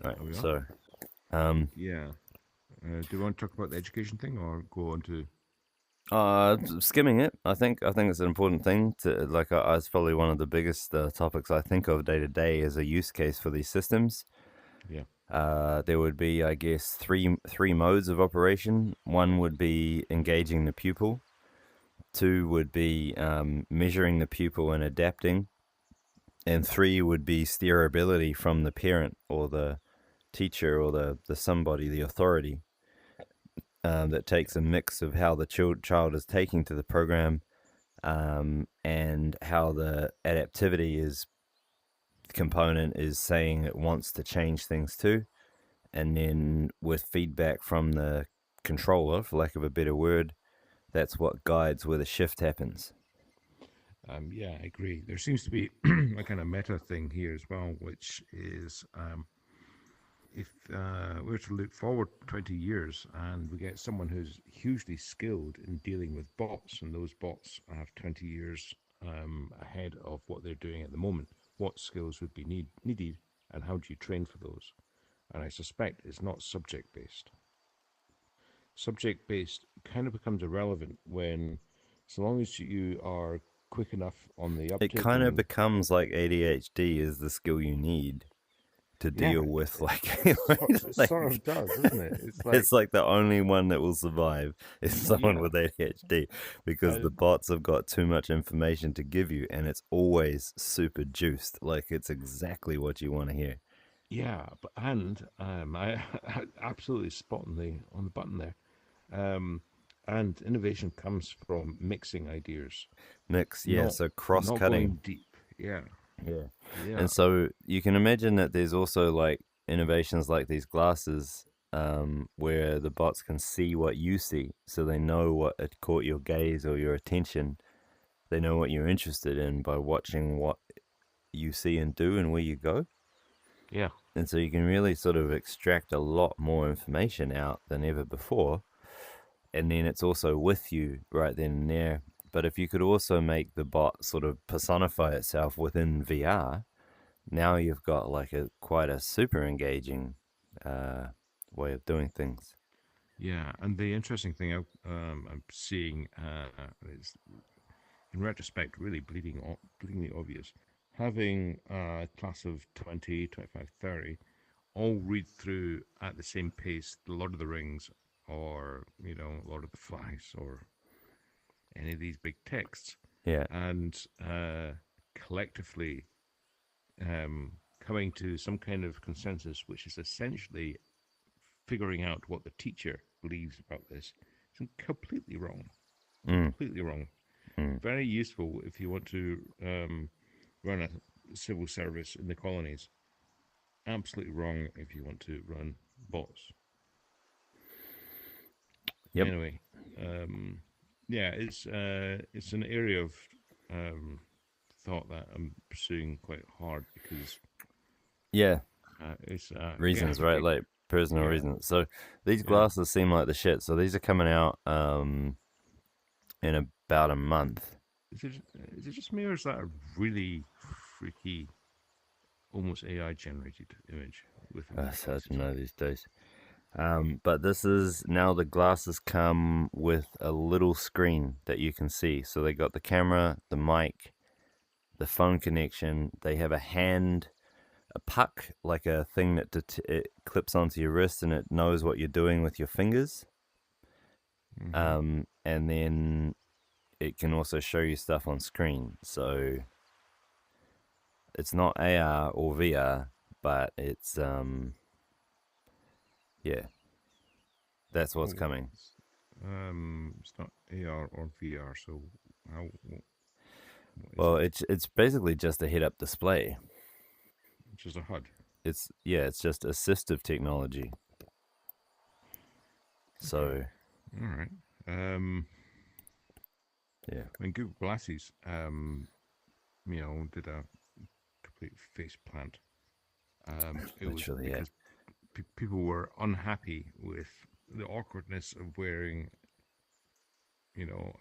Right. There we are. So, um, Yeah. Do you want to talk about the education thing or go on to? skimming it, I think it's an important thing to like. It's probably one of the biggest topics I think of day to day as a use case for these systems. Yeah. There would be, I guess, three modes of operation. One would be engaging the pupil. Two would be measuring the pupil and adapting, and three would be steerability from the parent or the teacher or the somebody, the authority, that takes a mix of how the child is taking to the program, and how the adaptivity is component is saying it wants to change things too, and then with feedback from the controller, for lack of a better word, that's what guides where the shift happens. Yeah, I agree. There seems to be a kind of meta thing here as well, which is if we were to look forward 20 years and we get someone who's hugely skilled in dealing with bots, and those bots have 20 years ahead of what they're doing at the moment, what skills would be needed and how do you train for those? And I suspect it's not subject based. Subject based kind of becomes irrelevant when, so long as you are quick enough on the It uptick kind of and becomes like ADHD is the skill you need to yeah, deal with, like, it like sort of does, doesn't it? It's like it's like the only one that will survive is someone yeah, with ADHD, because uh, the bots have got too much information to give you, and it's always super juiced. Like, it's exactly what you want to hear. yeah, but and I absolutely spot on the button there. Um, and innovation comes from mixing ideas, Mix, yeah. not So cross not cutting. going deep. Yeah, Yeah. yeah, And so you can imagine that there's also like innovations like these glasses, where the bots can see what you see. So they know what had caught your gaze or your attention. They know what you're interested in by watching what you see and do and where you go. yeah, And so you can really sort of extract a lot more information out than ever before. And then it's also with you right then and there. But if you could also make the bot sort of personify itself within VR, now you've got like a quite a super engaging uh, way of doing things. yeah. And the interesting thing I'm seeing is, in retrospect, really bleedingly obvious. Having a class of 20, 25, 30 all read through at the same pace The Lord of the Rings or, Lord of the Flies or any of these big texts, Yeah, and collectively coming to some kind of consensus, which is essentially figuring out what the teacher believes about this. It's completely wrong. mm, Completely wrong. mm. Very useful if you want to run a civil service in the colonies. Absolutely wrong if you want to run bots. Yep. Anyway, um, yeah, it's an area of um, thought that I'm pursuing quite hard because Yeah, it's reasons, right? Like personal yeah, reasons. So these yeah. glasses seem like the shit. So these are coming out in about a month. Is it just me or is that a really freaky, almost AI generated image within these So I glasses? don't know these days. But this is now the glasses come with a little screen that you can see. So they got the camera, the mic, the phone connection. They have a puck, like a thing that it clips onto your wrist and it knows what you're doing with your fingers. Mm-hmm. And then it can also show you stuff on screen. So it's not AR or VR, but yeah, that's what's Oh, coming. it's not AR or VR. So how? What is Well, it? it's basically just a head-up display. It's just a HUD. It's just assistive technology. Okay. So All right. yeah, When Google Glasses, did a complete face plant. It was literally, yeah. because people were unhappy with the awkwardness of wearing,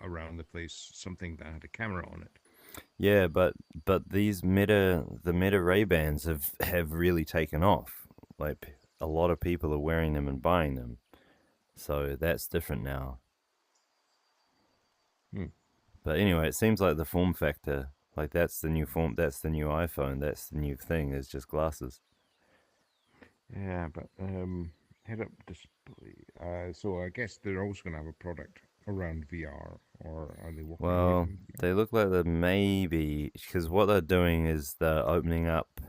around the place something that had a camera on it. Yeah, but the Meta Ray Bans have really taken off. like a lot of people are wearing them and buying them. So that's different now. Hmm. But anyway, it seems like the form factor, like that's the new form, that's the new iPhone, that's the new thing, is just glasses. Yeah, but head-up display. So I guess they're also going to have a product around VR, or are they walking away Well, from VR? they look like they're maybe, because what they're doing is they're opening up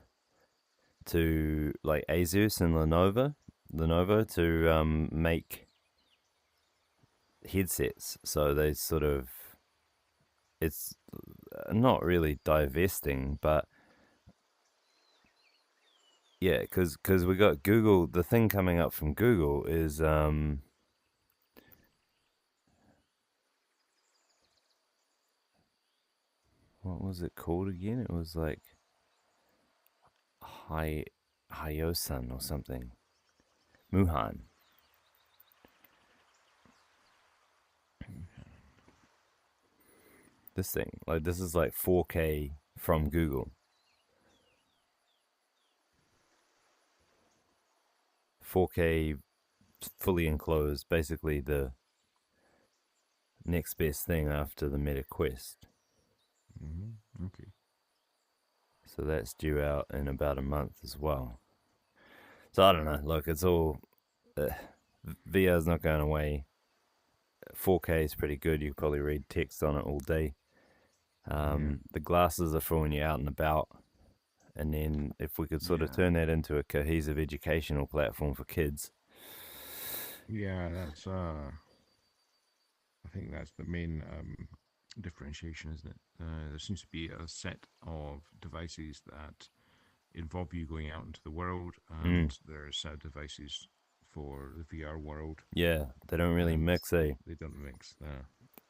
to like Asus and Lenovo to make headsets. So they sort of, it's not really divesting, but yeah, because we got Google. The thing coming up from Google is what was it called again? It was like Hi Hyosan or something. Muhan. This thing, like this is like 4K from Google. 4K fully enclosed, basically the next best thing after the Meta Quest. Okay. So that's due out in about a month as well. So I don't know. Look, it's all VR's not going away. 4K is pretty good. You could probably read text on it all day. Yeah. The glasses are for when you're out and about. And then if we could sort of Yeah. turn that into a cohesive educational platform for kids. Yeah. That's. I think that's the main differentiation, isn't it? There seems to be a set of devices that involve you going out into the world, Mm, and there are a set of devices for the VR world, yeah, they don't really and mix, eh? they don't mix.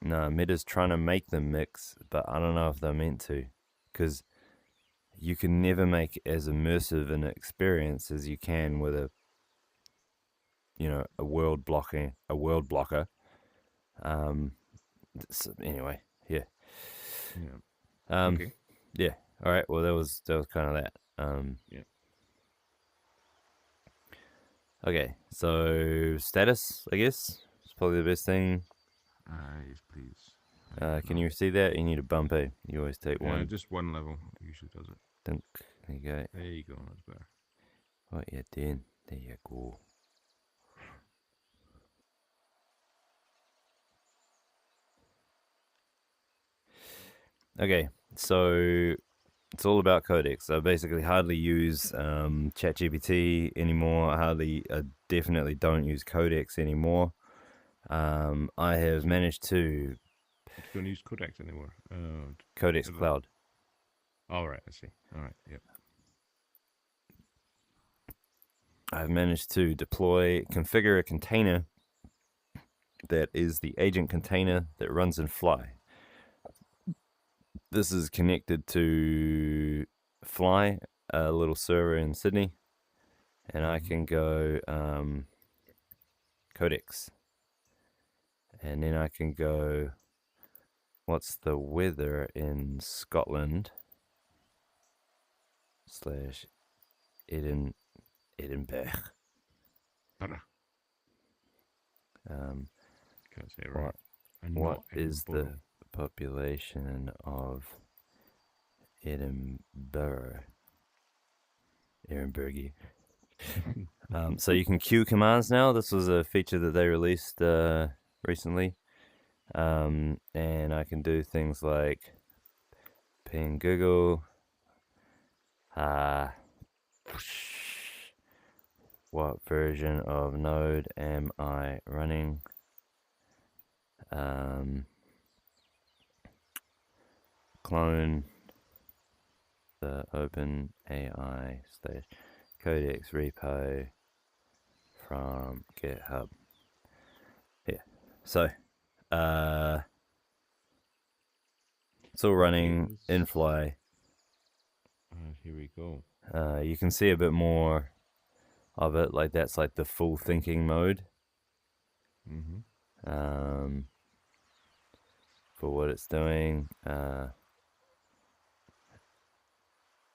No, Meta's trying to make them mix, but I don't know if they're meant to. Because you can never make as immersive an experience as you can with a world blocker. Um, so anyway, yeah. Yeah. Um, Okay. yeah. All right. Well, that was kind of that. Yeah. Okay. So status, I guess, is probably the best thing. Yes, please. I don't Can know. you see that? You need a bump, eh? You always take one. Just one level usually does it. Dunk. There you go. There you go. That's better. What you doing? There you go. Okay. So it's all about codecs. I basically hardly use ChatGPT anymore. I definitely don't use codecs anymore. I have managed to You don't use Codex anymore. Codex Cloud. All right. I see. All right. Yep. I've managed to configure a container that is the agent container that runs in Fly. This is connected to Fly, a little server in Sydney, and I can go Codex, and then I can go. What's the weather in Scotland? Slash Edinburgh. Para. Um, Can't say it right. what And what not is the Edinburgh. population of Edinburgh? Edinburgh. So you can queue commands now. This was a feature that they released recently. And I can do things like ping Google. What version of Node am I running? Clone the Open AI / Codex repo from GitHub. Yeah. So, it's all running in Fly. Here we go. You can see a bit more of it. Like that's like the full thinking mode. For what it's doing.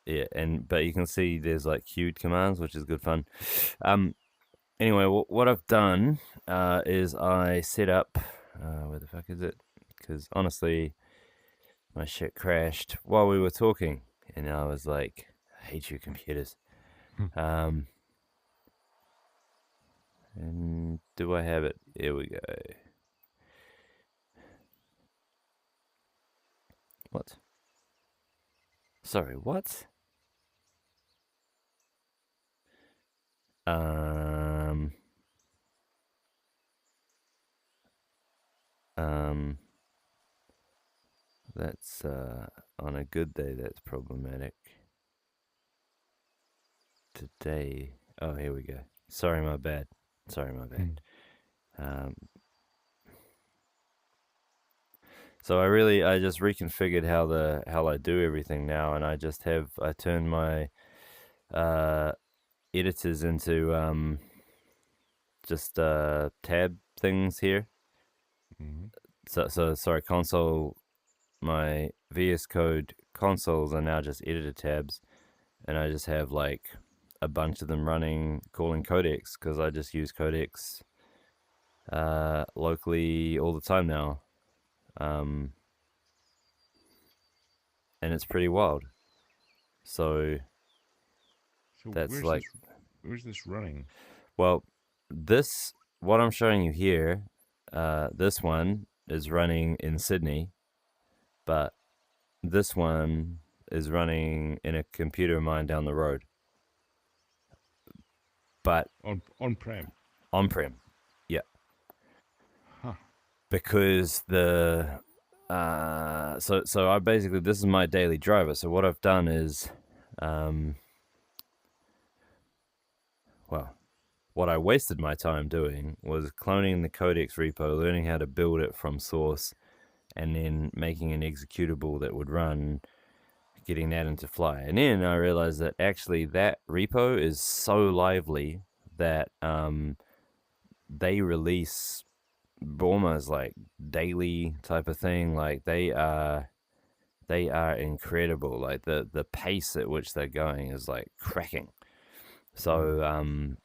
yeah, but you can see there's like queued commands, which is good fun. Anyway, what I've done is I set up. Where the fuck is it? Because honestly, my shit crashed while we were talking, and I was like, I hate you computers. Um, and do I have it? Here we go. What? Sorry, what? Um, um, that's on a good day that's problematic. Today, oh, here we go. Sorry, my bad. Sorry, my bad. Um, so I just reconfigured how I do everything now, and I turned my uh editors into just tab things here. Mm-hmm. So sorry, console. My VS Code consoles are now just editor tabs, and I just have like a bunch of them running calling codecs because I just use codecs locally all the time now. Um, and it's pretty wild. So So that's like, where's this running? well, this, what I'm showing you here, this one is running in Sydney, but this one is running in a computer of mine down the road, but On prem. on prem. Yeah. Huh. Because so I basically, this is my daily driver. So what I've done is, um, well, what I wasted my time doing was cloning the codecs repo, learning how to build it from source, and then making an executable that would run, getting that into Fly. And then I realized that actually that repo is so lively that they release almost like daily type of thing. Like they are incredible. Like the pace at which they're going is like cracking. So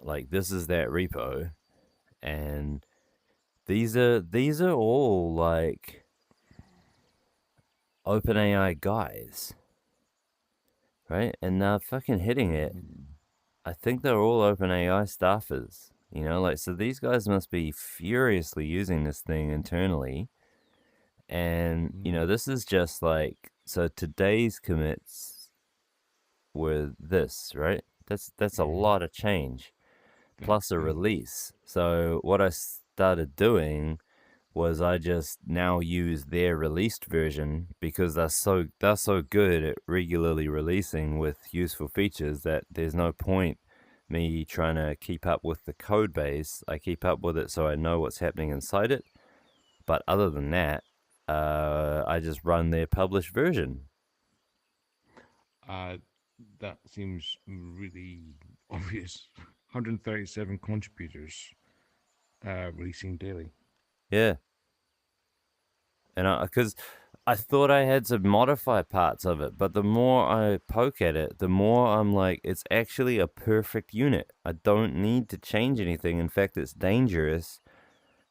like this is that repo, and these are all like OpenAI guys, right? And they're fucking hitting it. I think they're all OpenAI staffers. You know, like, so these guys must be furiously using this thing internally. And, you know, this is just like, so today's commits were this, right? That's a lot of change plus a release. So what I started doing was I just now use their released version because they're so good at regularly releasing with useful features that there's no point me trying to keep up with the code base. I keep up with it so I know what's happening inside it. But other than that, I just run their published version. Uh, that seems really obvious. 137 contributors releasing daily. Yeah. And because I thought I had to modify parts of it, but the more I poke at it, the more I'm like, it's actually a perfect unit. I don't need to change anything. In fact, it's dangerous,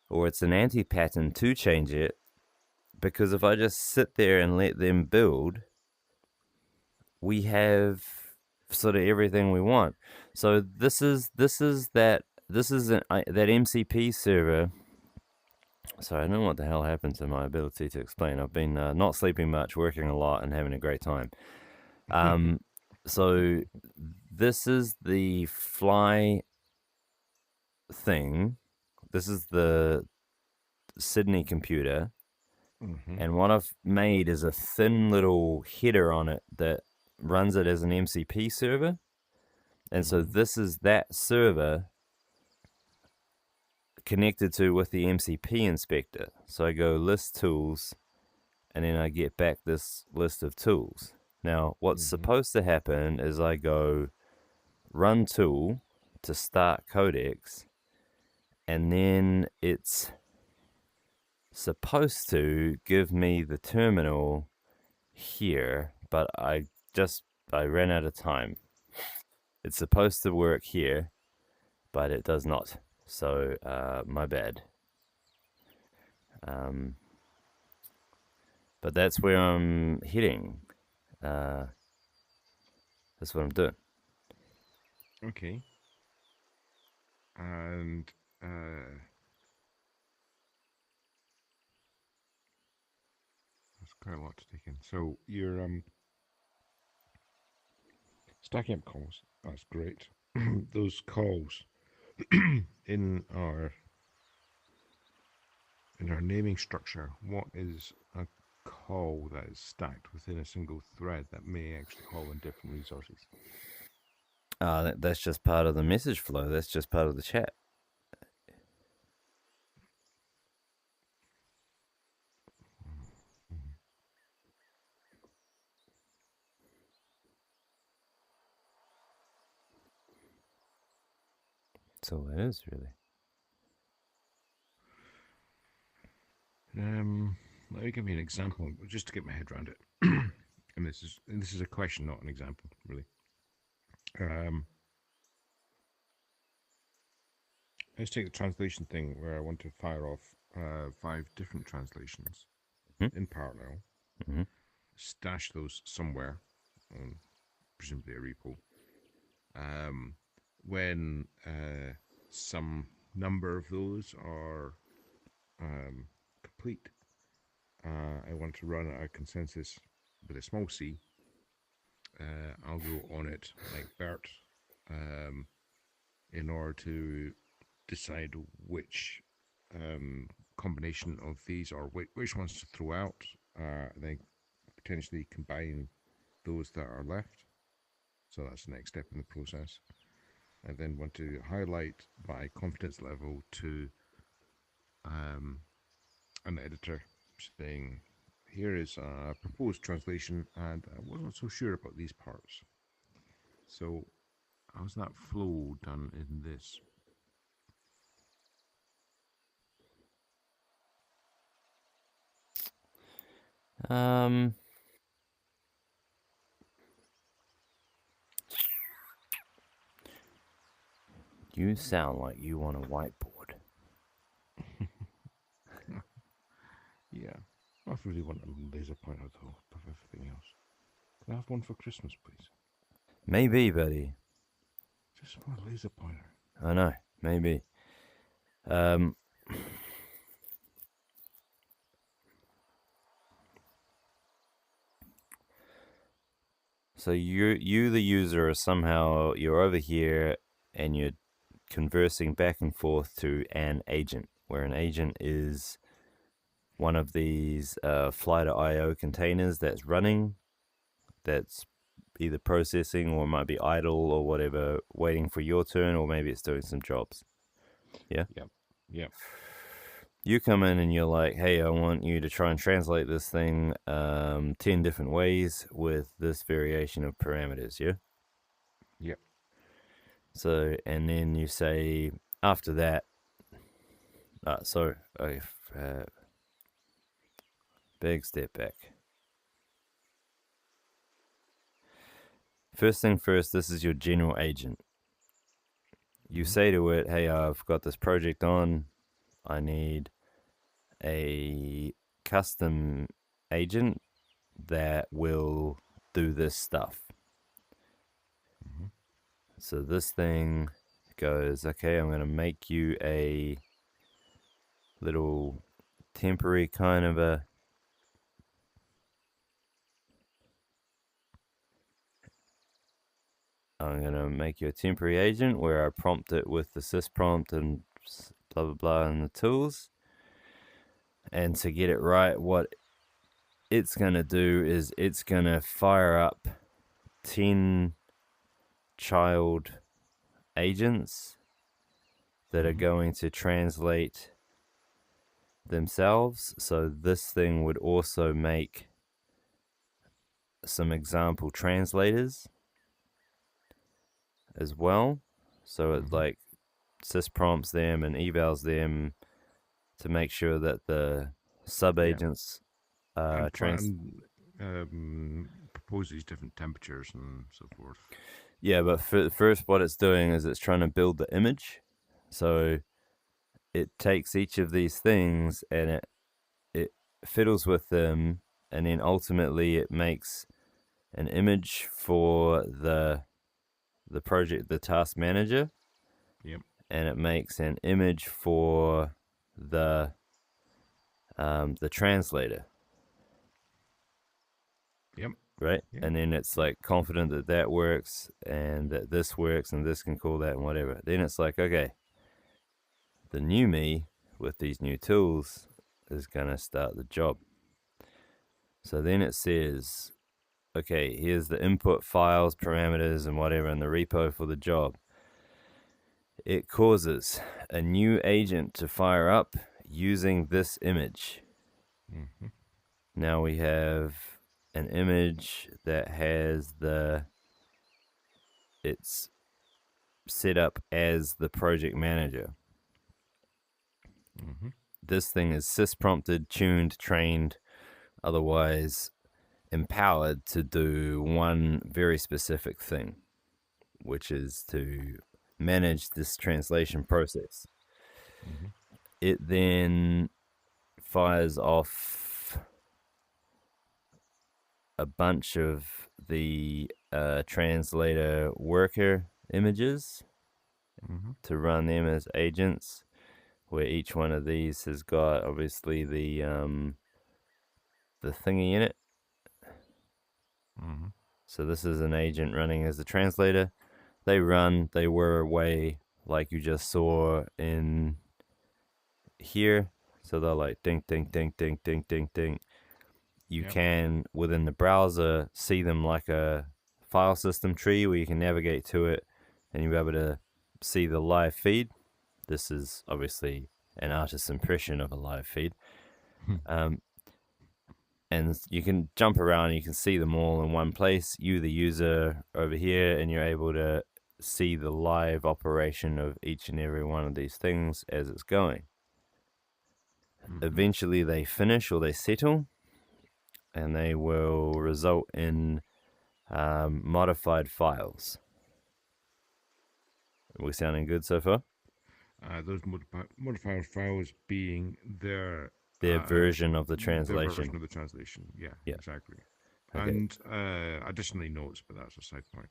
or it's an anti-pattern to change it, because if I just sit there and let them build, we have sort of everything we want. So this is that MCP server. Sorry, I don't know what the hell happened to my ability to explain. I've been not sleeping much, working a lot, and having a great time. So this is the Fly thing. This is the Sydney computer. And what I've made is a thin little header on it that runs it as an MCP server. And so this is that server connected to with the MCP inspector. So I go list tools, and then I get back this list of tools. Now, what's supposed to happen is I go run tool to start codecs, and then it's supposed to give me the terminal here, but I just I ran out of time. It's supposed to work here, but it does not. So my bad. But that's where I'm heading. That's what I'm doing. Okay. And that's quite a lot to take in. So you're stacking up calls. That's great. Those calls in our naming structure, what is a call that is stacked within a single thread that may actually call in different resources? That's just part of the message flow. That's just part of the chat. That's all it is, really. Let me give you an example, just to get my head around it. And this is a question, not an example, really. Let's take the translation thing where I want to fire off 5 different translations in parallel, stash those somewhere, presumably a repo. When some number of those are complete, I want to run a consensus with a small c. I'll go on it like Bert in order to decide which combination of these or which ones to throw out, then potentially combine those that are left. So that's the next step in the process. I then want to highlight my confidence level to an editor saying, here is a proposed translation, and I wasn't so sure about these parts. So how's that flow done in this? You sound like you want a whiteboard. Yeah, I really want a laser pointer though, above everything else. Can I have one for Christmas, please? Maybe, buddy. Just want a laser pointer. I know, maybe. So you the user, are somehow you're over here and you're conversing back and forth to an agent, where an agent is one of these Fly.io containers that's running, that's either processing or might be idle or whatever, waiting for your turn, or maybe it's doing some jobs. Yeah? Yep. You come in and you're like, hey, I want you to try and translate this thing 10 different ways with this variation of parameters, yeah? Yep. So, and then you say, after that, big step back. First thing first, this is your general agent. You say to it, hey, I've got this project on. I need a custom agent that will do this stuff. So this thing goes, okay, I'm going to make you a little temporary kind of a I'm going to make you a temporary agent where I prompt it with the sysprompt and blah, blah, blah, and the tools. And to get it right, what it's going to do is it's going to fire up 10 child agents that are going to translate themselves. So this thing would also make some example translators as well. So it like sysprompts them and evals them to make sure that the sub agents proposes different temperatures and so forth. Yeah, but first, what it's doing is it's trying to build the image. So it takes each of these things and it fiddles with them, and then ultimately it makes an image for the project, the task manager, Yep. and it makes an image for the translator, Yep. right? Yeah. And then it's like confident that that works and that this works and this can call that and whatever. Then it's like, okay, the new me with these new tools is gonna start the job. So then it says, okay, here's the input files, parameters, and whatever in the repo for the job. It causes a new agent to fire up using this image. Mm-hmm. Now we have an image that has it's set up as the project manager. Mm-hmm. This thing is sysprompted, tuned, trained, otherwise empowered to do one very specific thing, which is to manage this translation process. Mm-hmm. It then fires off a bunch of the translator worker images Mm-hmm. to run them as agents, where each one of these has got obviously the thingy in it. Mm-hmm. So this is an agent running as the translator. They run, they whir away like you just saw in here. So they're like ding, ding, ding, ding, ding, ding, ding. You Yep. can, within the browser, see them like a file system tree where you can navigate to it and you'll be able to see the live feed. This is obviously an artist's impression of a live feed. Um, and you can jump around and you can see them all in one place. You, the user, over here, and you're able to see the live operation of each and every one of these things as it's going. Mm-hmm. Eventually, they finish or they settle, and they will result in modified files. Are we sounding good so far? Those modifier files being Their version of the their version translation. of the translation. Yeah, Yeah. exactly. Okay. And additionally notes, but that's a side point.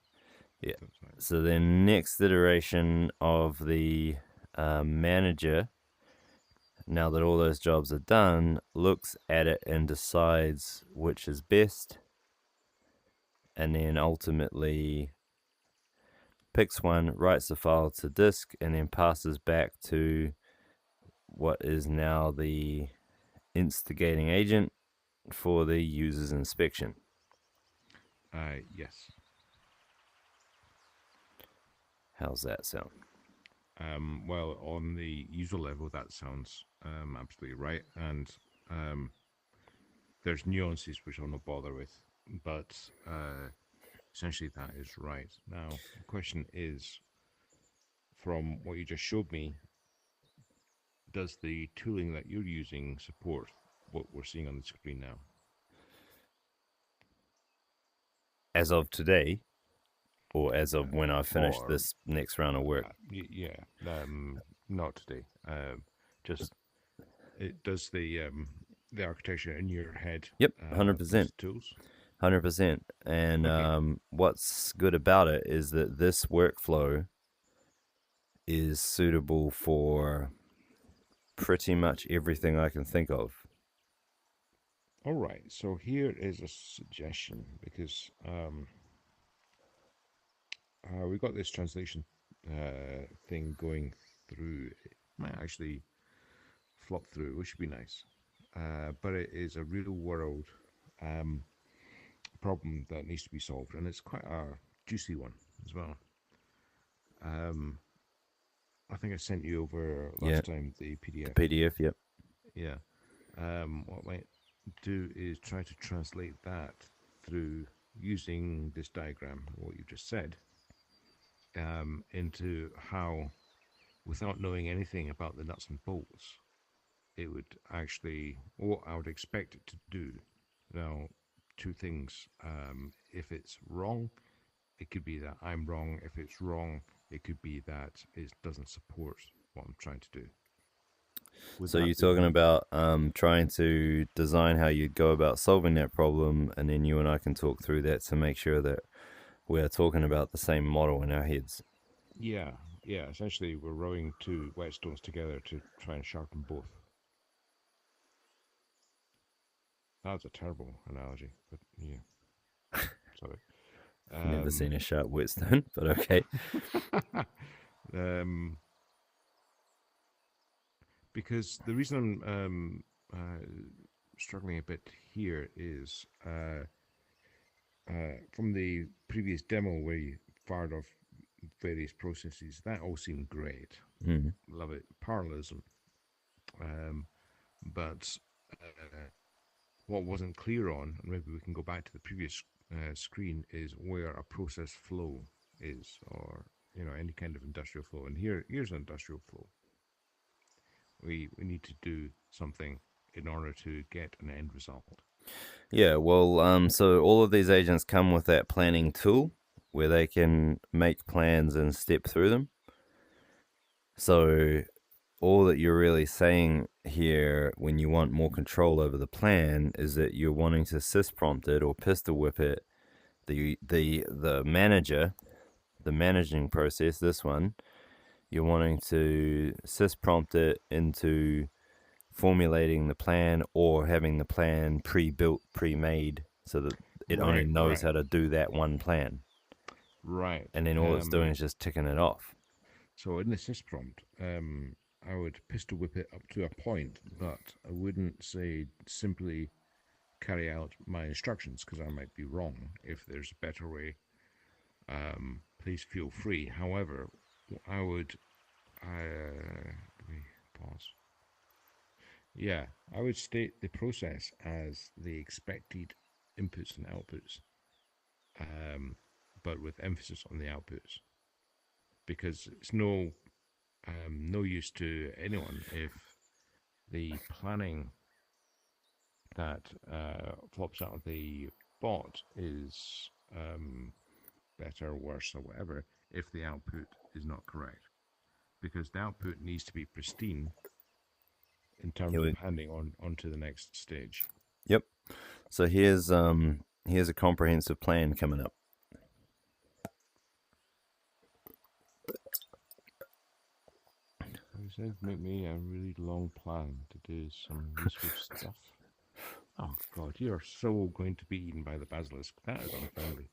Yeah. That's right. So then, next iteration of the manager, now that all those jobs are done, looks at it and decides which is best, and then ultimately picks one, writes the file to disk, and then passes back to what is now the instigating agent for the user's inspection. Yes. How's that sound? Well, on the user level, that sounds absolutely right. And there's nuances which I'll not bother with, but essentially that is right. Now, the question is, from what you just showed me, does the tooling that you're using support what we're seeing on the screen now? As of today, or as of when I finish Or this next round of work? yeah, not today. Just it does the architecture in your head. Yep, 100%. Tools. 100%. And Okay. what's good about it is that this workflow is suitable for pretty much everything I can think of. All right. So here is a suggestion because we got this translation thing going through. It might actually flop through, which would be nice. But it is a real world problem that needs to be solved, and it's quite a juicy one as well. I think I sent you over Yeah, last time the the PDF. PDF, yep. Yeah. What I might do is try to translate that through using this diagram, what you just said, into how, without knowing anything about the nuts and bolts, it would actually, what I would expect it to do. Now, two things. If it's wrong, it could be that I'm wrong. If it's wrong, it could be that it doesn't support what I'm trying to do. Would So you're that be talking right? about trying to design how you'd go about solving that problem, and then you and I can talk through that to make sure that we're talking about the same model in our heads. Yeah, yeah. Essentially, we're rowing two whetstones together to try and sharpen both. That's a terrible analogy, but yeah, sorry. Never seen Um, a sharp whetstone, but okay. um, because the reason I'm struggling a bit here is from the previous demo where you fired off various processes, that all seemed great. Mm. Love it. Parallelism. Um, but what wasn't clear on, and maybe we can go back to the previous screen, is where a process flow is, or any kind of industrial flow. And here's an industrial flow. We need to do something in order to get an end result. Yeah, well, so all of these agents come with that planning tool where they can make plans and step through them. So all that you're really saying here when you want more control over the plan is that you're wanting to sysprompt it or pistol whip it, the manager, the managing process, this one, you're wanting to sysprompt it into formulating the plan or having the plan pre-built, pre-made so that it only Right, knows right, how to do that one plan. right. And then all it's doing is just ticking it off. So in the sysprompt, I would pistol whip it up to a point, but I wouldn't say simply carry out my instructions because I might be wrong. If there's a better way, please feel free. However, I would, let me pause. Yeah, I would state the process as the expected inputs and outputs, um, but with emphasis on the outputs, because it's no use to anyone if the planning that flops out of the bot is better, worse, or whatever if the output is not correct, because the output needs to be pristine in Here terms of we, handing on to the next stage. yep. So here's a comprehensive plan coming up. You said make me a really long plan to do some useful stuff. Oh God, you are so going to be eaten by the basilisk. That is unfriendly.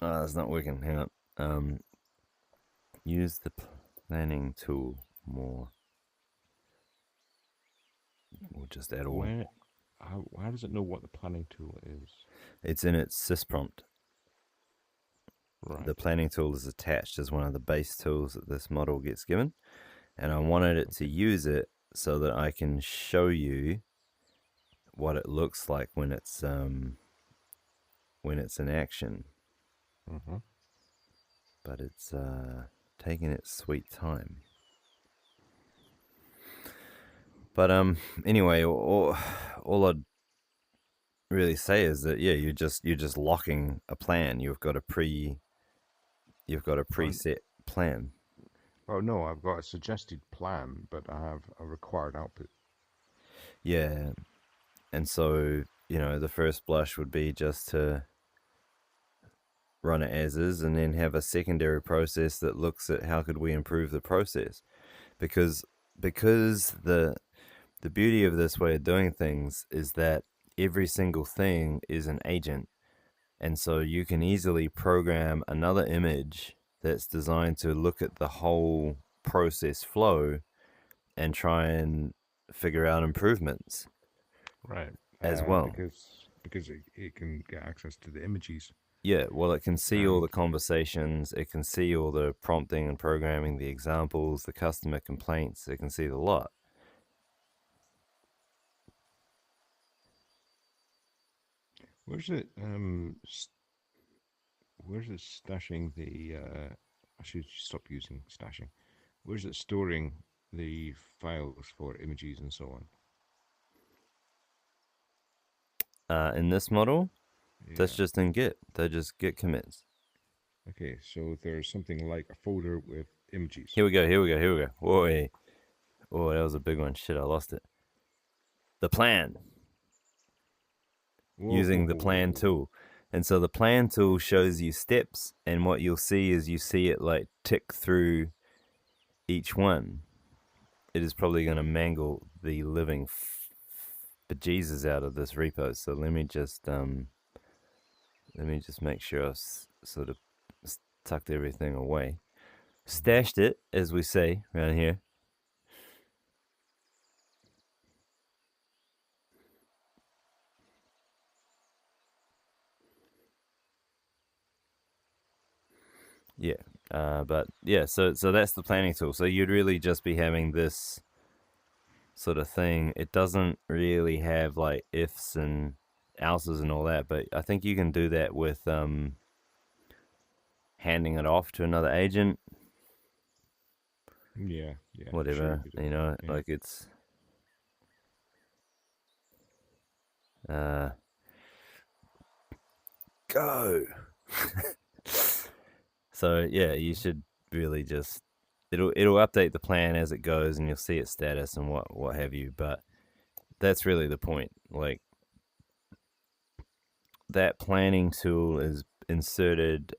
It's not working. Hang on. Use the planning tool more. Or just at all. Where? How does it know what the planning tool is? It's in its sysprompt. The Right. planning tool is attached as one of the base tools that this model gets given. And I wanted it to use it so that I can show you what it looks like when it's in action. Mm-hmm. But it's taking its sweet time. But anyway, all I'd really say is that yeah, you're just locking a plan. You've got a Oh, preset plan. oh no, I've got a suggested plan, but I have a required output. Yeah, and so the first blush would be just to run it as is, and then have a secondary process that looks at how could we improve the process, because the beauty of this way of doing things is that every single thing is an agent. And so you can easily program another image that's designed to look at the whole process flow and try and figure out improvements Right. as well. Because it can get access to the images. Yeah, well, it can see all And the conversations, it can see all the prompting and programming, the examples, the customer complaints, it can see the lot. where's it where's it stashing the I should stop using stashing. Where's it storing the files for images and so on? in this model, that's Yeah. just in Git. They're just Git commits. Okay, so there's something like a folder with images. Here we go. Here we go. Here we go. Whoa, hey. Oh, that was a big one. Shit, I lost it. The plan. Whoa, whoa, Using the whoa, whoa, plan whoa. tool. And so the plan tool shows you steps, and what you'll see is you see it like tick through each one. It is probably going to mangle the living bejesus out of this repo. So let me just make sure I've sort of tucked everything away. Stashed it, as we say around here. Yeah, but yeah, so that's the planning tool. So you'd really just be having this sort of thing. It doesn't really have like ifs and else's and all that, but I think you can do that with handing it off to another agent, Yeah, yeah. Sure whatever, you could do. you know, Yeah. like it's uh go. So yeah, you should really just it'll update the plan as it goes, and you'll see its status and what have you. But that's really the point. Like that planning tool is inserted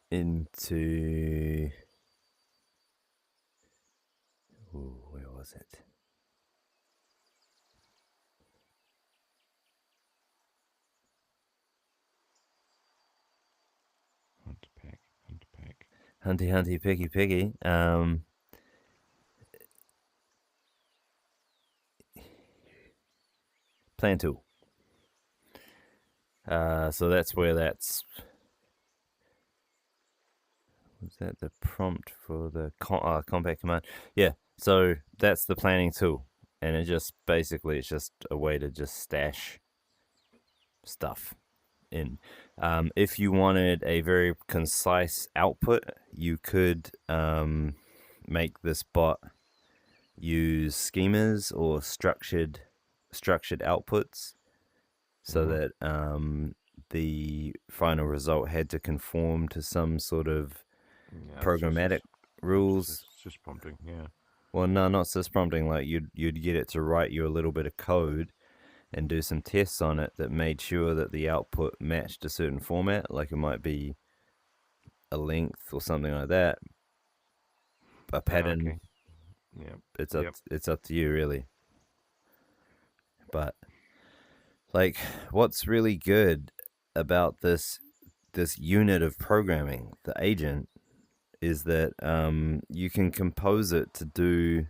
into where was it? Hunt pack, hunt pack. Hunty hunty picky picky. Plan tool. So that's where that's. Was that the prompt for the compact command? Yeah. So that's the planning tool, and it just basically it's just a way to just stash stuff in. If you wanted a very concise output, you could make this bot use schemas or structured outputs, so that the final result had to conform to some sort of Yeah, programmatic rules. just prompting. Yeah. Well, no, not sysprompting. Like you'd get it to write you a little bit of code and do some tests on it that made sure that the output matched a certain format. Like it might be a length or something like that. A pattern. Okay. Yeah. It's up to you really. But like, what's really good about this unit of programming, the agent, is that you can compose it to do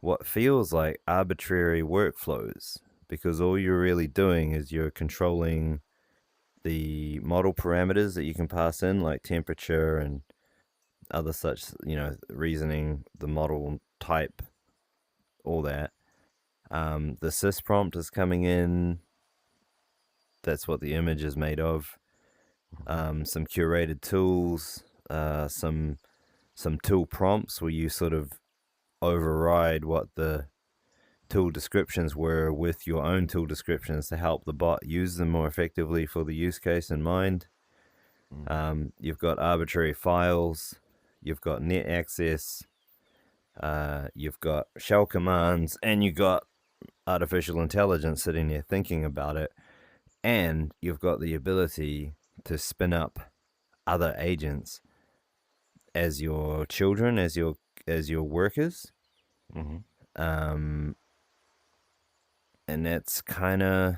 what feels like arbitrary workflows, because all you're really doing is you're controlling the model parameters that you can pass in, like temperature and other such, reasoning, the model type, all that. The sys prompt is coming in. That's what the image is made of. Some curated tools, some tool prompts where you sort of override what the tool descriptions were with your own tool descriptions to help the bot use them more effectively for the use case in mind. You've got arbitrary files, you've got net access, you've got shell commands, and you've got artificial intelligence sitting there thinking about it, and you've got the ability to spin up other agents as your children, as your workers. And that's kind of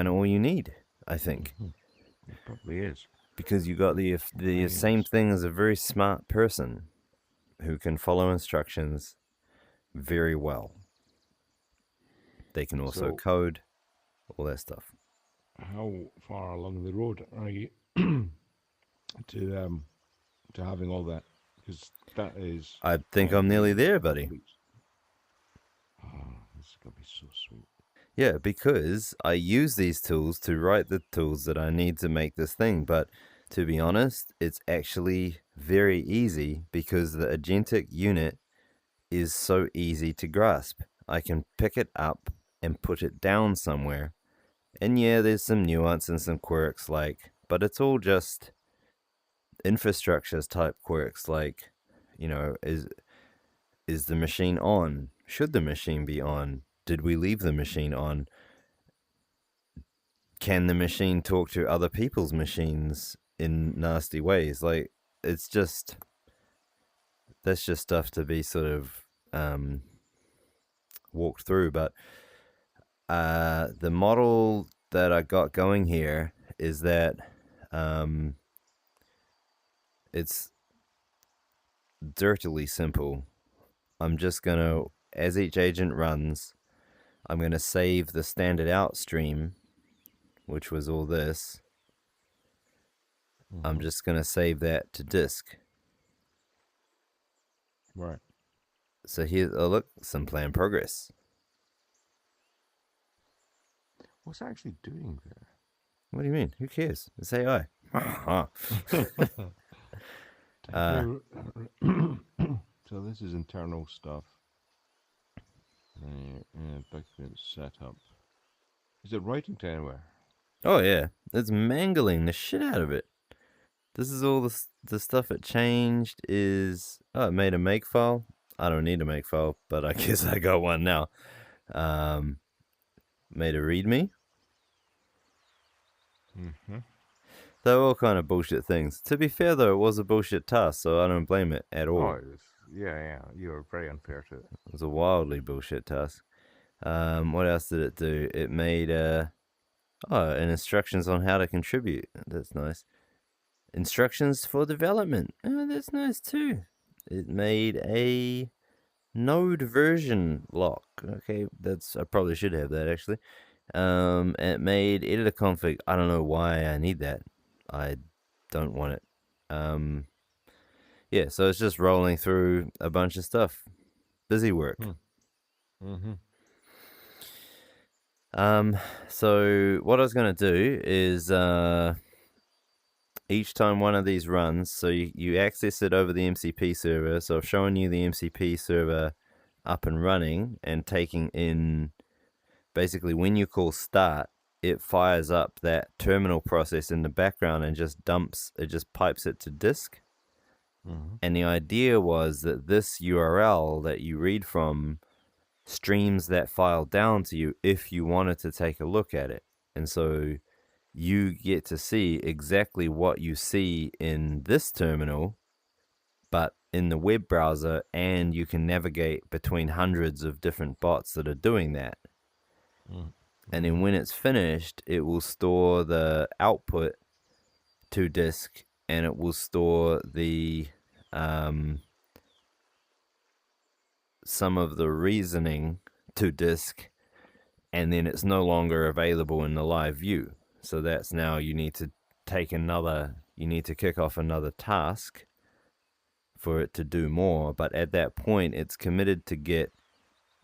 all you need, I think. It probably is. Because you got the same thing as a very smart person who can follow instructions very well. They can also code, all that stuff. How far along the road are you to having all that? Because that is. I think I'm nearly there, buddy. Oh, this is gonna be so sweet. Yeah, because I use these tools to write the tools that I need to make this thing. But to be honest, it's actually very easy because the agentic unit is so easy to grasp. I can pick it up and put it down somewhere. And yeah, there's some nuance and some quirks, but it's all just infrastructures type quirks, is the machine on? Should the machine be on? Did we leave the machine on? Can the machine talk to other people's machines in nasty ways? It's just, that's just stuff to be sort of walked through. But the model that I got going here is that it's dirtily simple. I'm just going to, as each agent runs, I'm going to save the standard out stream, which was all this. I'm just going to save that to disk. Right. So here, oh look, some plan progress. What's it actually doing there? What do you mean? Who cares? It's AI. So this is internal stuff. Document setup. Is it writing to anywhere? Oh yeah, it's mangling the shit out of it. This is all the stuff it changed is... Oh, it made a make file. I don't need a make file, but I guess I got one now. Made a readme. They're all kind of bullshit things. To be fair, though, it was a bullshit task, so I don't blame it at all. Oh, yeah. You were very unfair to it. It was a wildly bullshit task. What else did it do? It made and instructions on how to contribute. That's nice. Instructions for development. Oh, that's nice too. It made a node version lock. Okay, I probably should have that actually. It made editor config. I don't know why I need that. I don't want it. Yeah, so it's just rolling through a bunch of stuff. Busy work. So what I was going to do is each time one of these runs, so you access it over the MCP server. So I've shown you the MCP server up and running and taking in, basically when you call start, it fires up that terminal process in the background and just pipes it to disk. And the idea was that this URL that you read from streams that file down to you if you wanted to take a look at it. And so you get to see exactly what you see in this terminal, but in the web browser, and you can navigate between hundreds of different bots that are doing that. And then when it's finished, it will store the output to disk, and it will store the some of the reasoning to disk, and then it's no longer available in the live view. So that's now you need to kick off another task for it to do more. But at that point, it's committed to Git,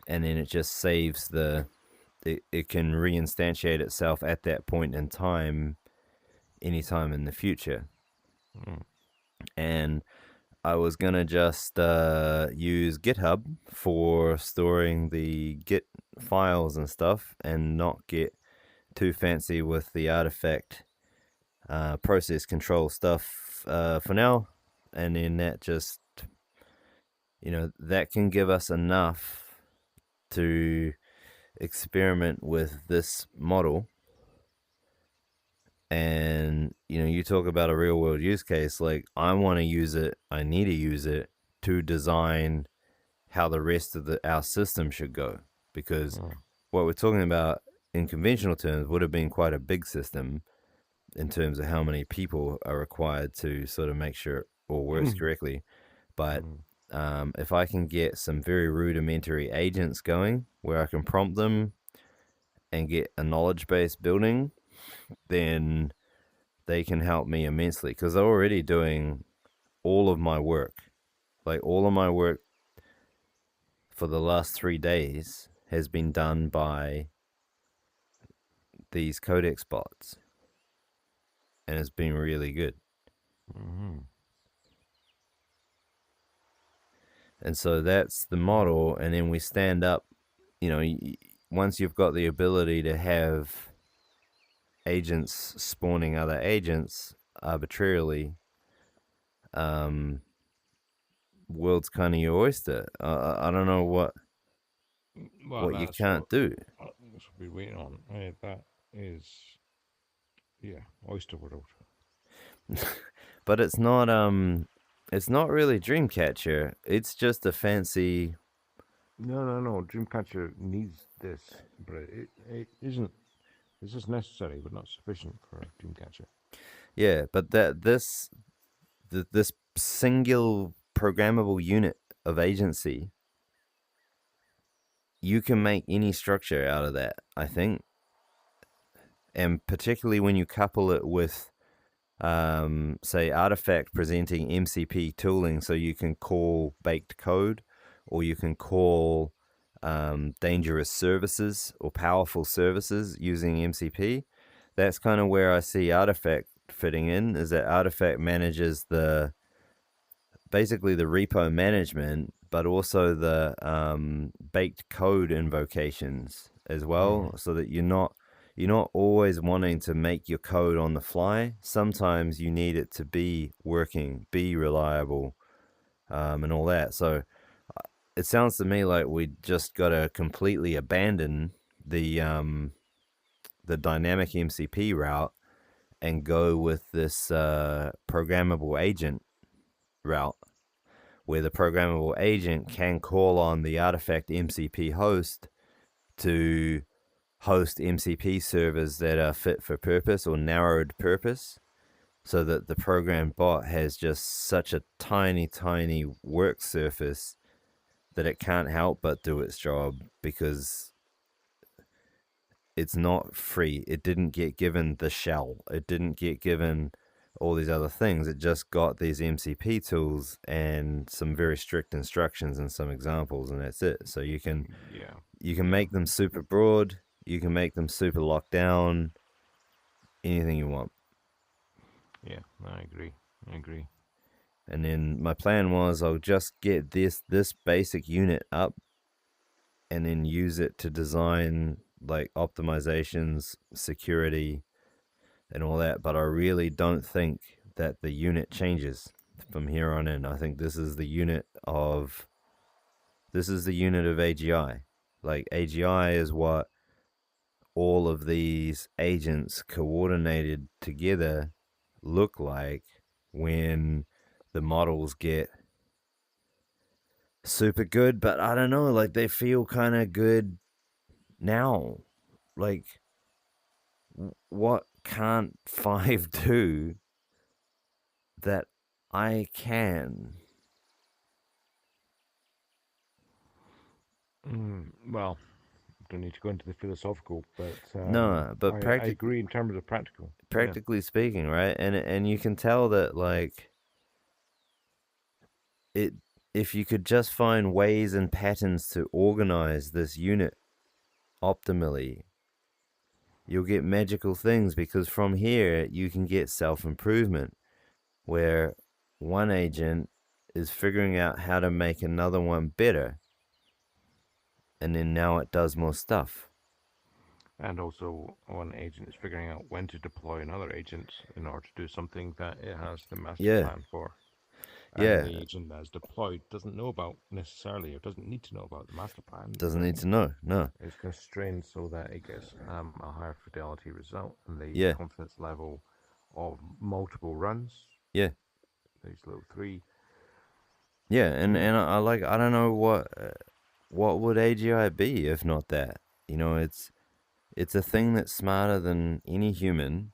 and then it just saves it can reinstantiate itself at that point in time, anytime in the future. And I was going to just use GitHub for storing the Git files and stuff and not get too fancy with the artifact process control stuff for now. And then that just, that can give us enough to experiment with this model. And you talk about a real world use case, like I want to use it, I need to use it to design how the rest of our system should go, because what we're talking about in conventional terms would have been quite a big system in terms of how many people are required to sort of make sure it all works correctly. But if I can get some very rudimentary agents going where I can prompt them and get a knowledge base building, then they can help me immensely, because they're already doing all of my work. Like all of my work for the last 3 days has been done by these Codex bots, and it's been really good. And so that's the model, and then we stand up you know, once you've got the ability to have agents spawning other agents arbitrarily, um, world's kind of your oyster. I don't know Well, what you that's what can't do. that's what we're waiting on. That is, yeah, Oyster World. But it's not really Dreamcatcher. It's just a fancy. No. Dreamcatcher needs this, but it isn't. This is necessary, but not sufficient for Dreamcatcher. Yeah, but this single programmable unit of agency, you can make any structure out of that, I think. And particularly when you couple it with, say, Artifact presenting MCP tooling, so you can call baked code, or you can call dangerous services or powerful services using MCP. That's kind of where I see Artifact fitting in, is that Artifact manages basically the repo management, but also the baked code invocations as well, so that you're not always wanting to make your code on the fly. Sometimes you need it to be working, be reliable, and all that. So it sounds to me like we just got to completely abandon the dynamic MCP route and go with this programmable agent route, where the programmable agent can call on the Artifact MCP host to host MCP servers that are fit for purpose or narrowed purpose, so that the program bot has just such a tiny work surface that it can't help but do its job, because it's not free. It didn't get given the shell. It didn't get given all these other things. It just got these MCP tools and some very strict instructions and some examples, and that's it. So you can make them super broad. You can make them super locked down. Anything you want. Yeah, I agree. And then my plan was I'll just get this basic unit up, and then use it to design like optimizations, security, and all that. But I really don't think that the unit changes from here on in. I think this is the unit of AGI. Like, AGI is what all of these agents coordinated together look like when the models get super good. But I don't know, like, they feel kind of good now. Like, what can't 5 do that I can? Well, don't need to go into the philosophical, but No, but I agree in terms of practical. practically speaking, right? And you can tell that, like, it if you could just find ways and patterns to organize this unit optimally, you'll get magical things, because from here you can get self-improvement, where one agent is figuring out how to make another one better, and then now it does more stuff. And also, one agent is figuring out when to deploy another agent in order to do something that it has the master plan for. And the agent that's deployed doesn't know about necessarily, or doesn't need to know about the master plan. Doesn't need to know, no. It's constrained so that it gets a higher fidelity result and the confidence level of multiple runs. Yeah. These little 3. Yeah, and I don't know what would AGI be if not that. You know, it's a thing that's smarter than any human,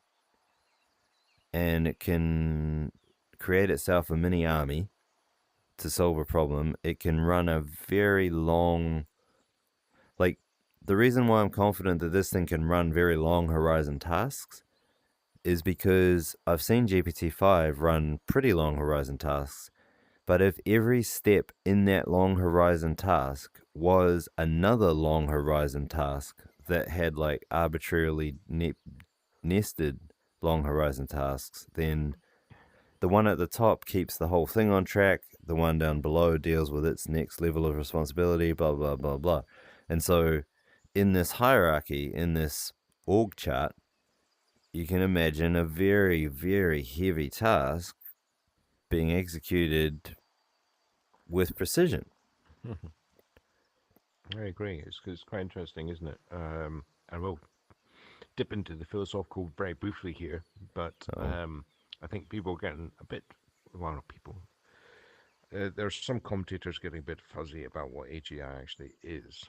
and it can create itself a mini army to solve a problem. It can run a very long, like, the reason why I'm confident that this thing can run very long horizon tasks is because I've seen GPT-5 run pretty long horizon tasks. But if every step in that long horizon task was another long horizon task that had, like, arbitrarily nested long horizon tasks, then the one at the top keeps the whole thing on track. The one down below deals with its next level of responsibility, blah, blah, blah, blah. And so, in this hierarchy, in this org chart, you can imagine a very, very heavy task being executed with precision. I agree. It's quite interesting, isn't it? And we'll dip into the philosophical very briefly here, but Oh, I think people are getting a bit, well, not people. There's some commentators getting a bit fuzzy about what AGI actually is.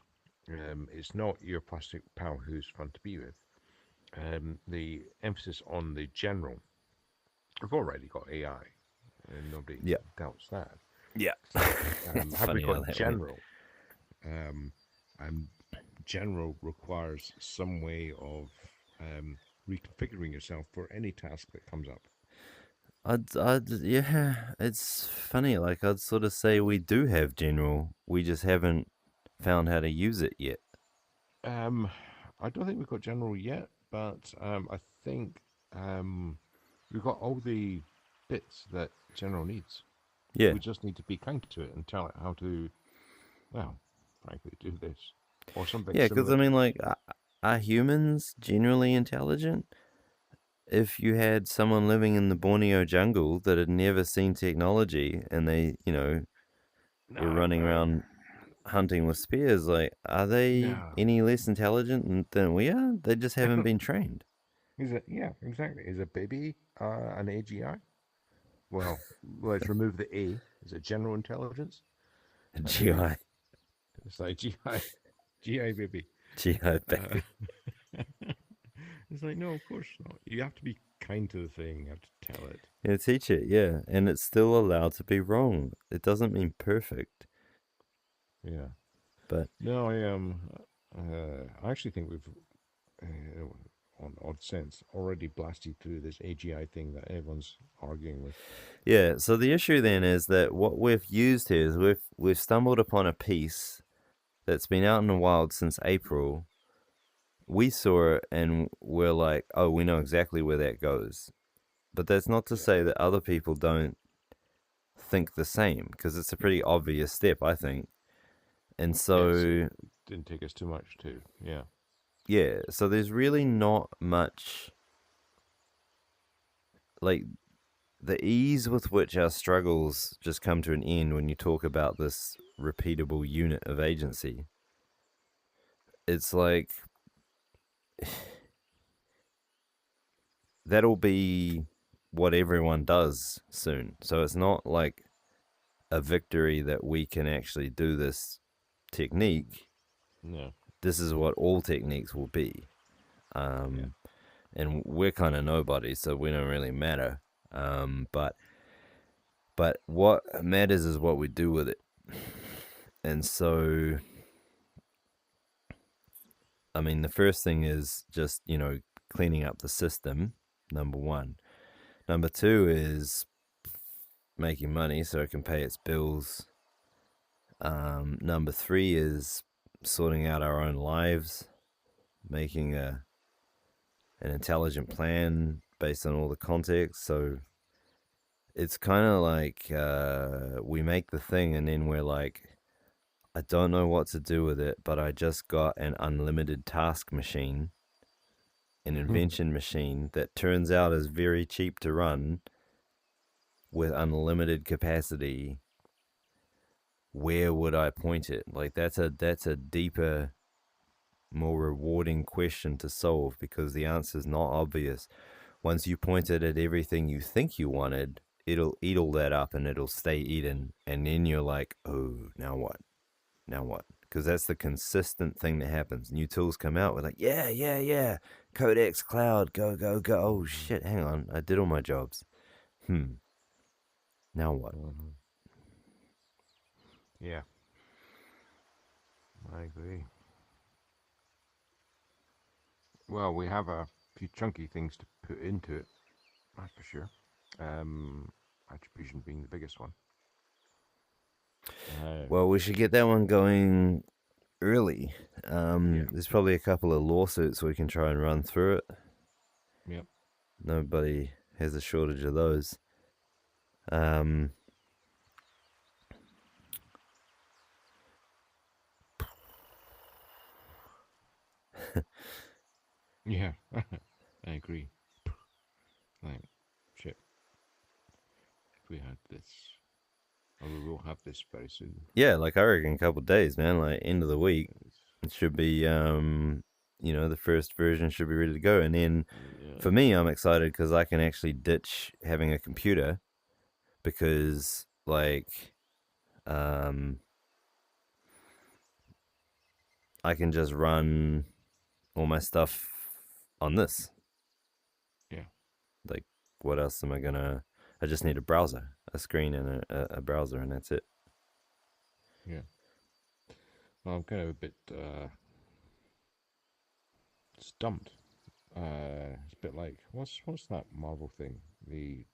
It's not your plastic pal who's fun to be with. The emphasis on the general. We've already got AI, and nobody yeah. doubts that. Yeah. So, It's have we funny how got that went. general? And general requires some way of reconfiguring yourself for any task that comes up. Yeah, it's funny. Like, I'd sort of say we do have general. We just haven't found how to use it yet. Um, I don't think we've got general yet, but I think we've got all the bits that general needs. Yeah. We just need to be kind to it and tell it how to, well, frankly, do this or something Yeah, because similar I to mean, this. like, are humans generally intelligent? If you had someone living in the Borneo jungle that had never seen technology and they, were No, running around hunting with spears, like, are they no. any less intelligent than we are? They just haven't been trained. Is it? Yeah, exactly. Is a baby an AGI? Well, let's remove the A. Is it general intelligence? That'd be GI, it's like GI, GI baby. GI Uh, baby. it's like no, of course not. You have to be kind to the thing. You have to tell it. Yeah, teach it, yeah. And it's still allowed to be wrong. It doesn't mean perfect, Yeah. but No, I actually think we've, on odd sense, already blasted through this AGI thing that everyone's arguing with. yeah. So the issue then is that what we've used here is we've stumbled upon a piece that's been out in the wild since April. We saw it and we're like, oh, we know exactly where that goes. But that's not to Yeah. say that other people don't think the same, because it's a pretty obvious step, I think. And Yes, it so, didn't take us too much to. Yeah. yeah, so there's really not much, like, the ease with which our struggles just come to an end when you talk about this repeatable unit of agency. It's like that'll be what everyone does soon. So it's not like a victory that we can actually do this technique. No. This is what all techniques will be. Yeah. Um, and we're kind of nobodies, so we don't really matter. But what matters is what we do with it. And so, I mean, the first thing is just, cleaning up the system, number one. Number two is making money so it can pay its bills. Number three is sorting out our own lives, making an intelligent plan based on all the context. So it's kind of like we make the thing and then we're like, I don't know what to do with it, but I just got an unlimited task machine, an invention machine that turns out is very cheap to run with unlimited capacity. Where would I point it? Like, that's a deeper, more rewarding question to solve, because the answer is not obvious. Once you point it at everything you think you wanted, it'll eat all that up and it'll stay eaten. And then you're like, oh, now what? Now what? Because that's the consistent thing that happens. New tools come out, we're like, yeah, yeah, yeah. Codex Cloud, go, go, go. Oh, shit, hang on. I did all my jobs. Now what? Mhm. Yeah, I agree. Well, we have a few chunky things to put into it, that's for sure. Um, Attribution being the biggest one. Well, we should get that one going early. Yeah. There's probably a couple of lawsuits we can try and run through it. Yep. Nobody has a shortage of those. Um, Yeah, I agree. Like, shit, if we had this, or we will have this very soon. Yeah, like I reckon a couple days, man. Like end of the week, It's, it should be the first version should be ready to go. And then yeah, for me, I'm excited because I can actually ditch having a computer because like um I can just run all my stuff on this. yeah, Like, what else am I gonna? I just need a browser, a screen, and a browser, and that's it. yeah. Well, I'm kind of a bit stumped. It's a bit like what's that Marvel thing? The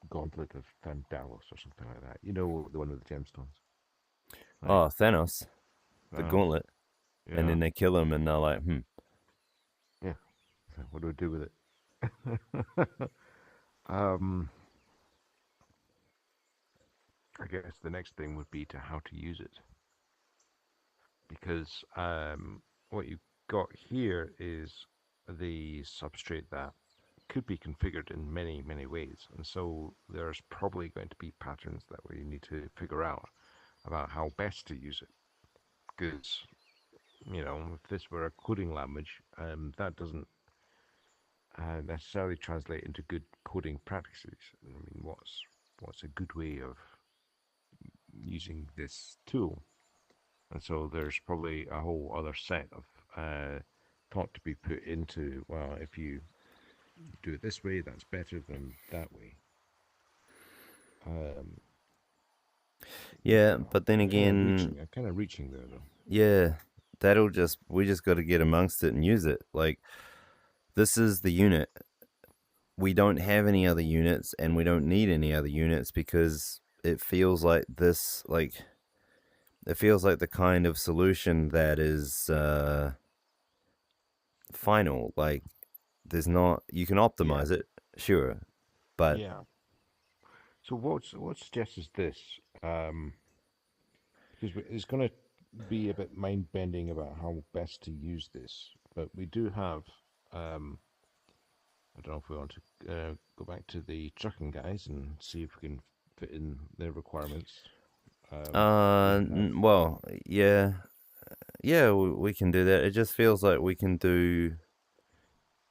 Gauntlet of Thandalos or something like that. You know, the one with the gemstones. Like, Oh, Thanos, the Thanos. gauntlet, and Yeah, then they kill him, and they're like, hmm. yeah. So what do we do with it? um, I guess the next thing would be to how to use it, because what you've got here is the substrate that could be configured in many, many ways. And so there's probably going to be patterns that we need to figure out about how best to use it. Because, if this were a coding language, that doesn't necessarily translate into good coding practices. I mean, what's a good way of using this tool? And so there's probably a whole other set of thought to be put into, well, if you do it this way, that's better than that way. Um, Yeah, but then I'm kind of again, reaching. I'm kind of reaching there, though. yeah, we just got to get amongst it and use it. Like, this is the unit. We don't have any other units, and we don't need any other units because it feels like this, like, it feels like the kind of solution that is final. Like, there's not, you can Yeah, optimize it, sure, but yeah. So what suggests is this, because it's going to be a bit mind bending about how best to use this, but we do have. I don't know if we want to go back to the trucking guys and see if we can fit in their requirements. We have. well, yeah, yeah, we can do that. It just feels like we can do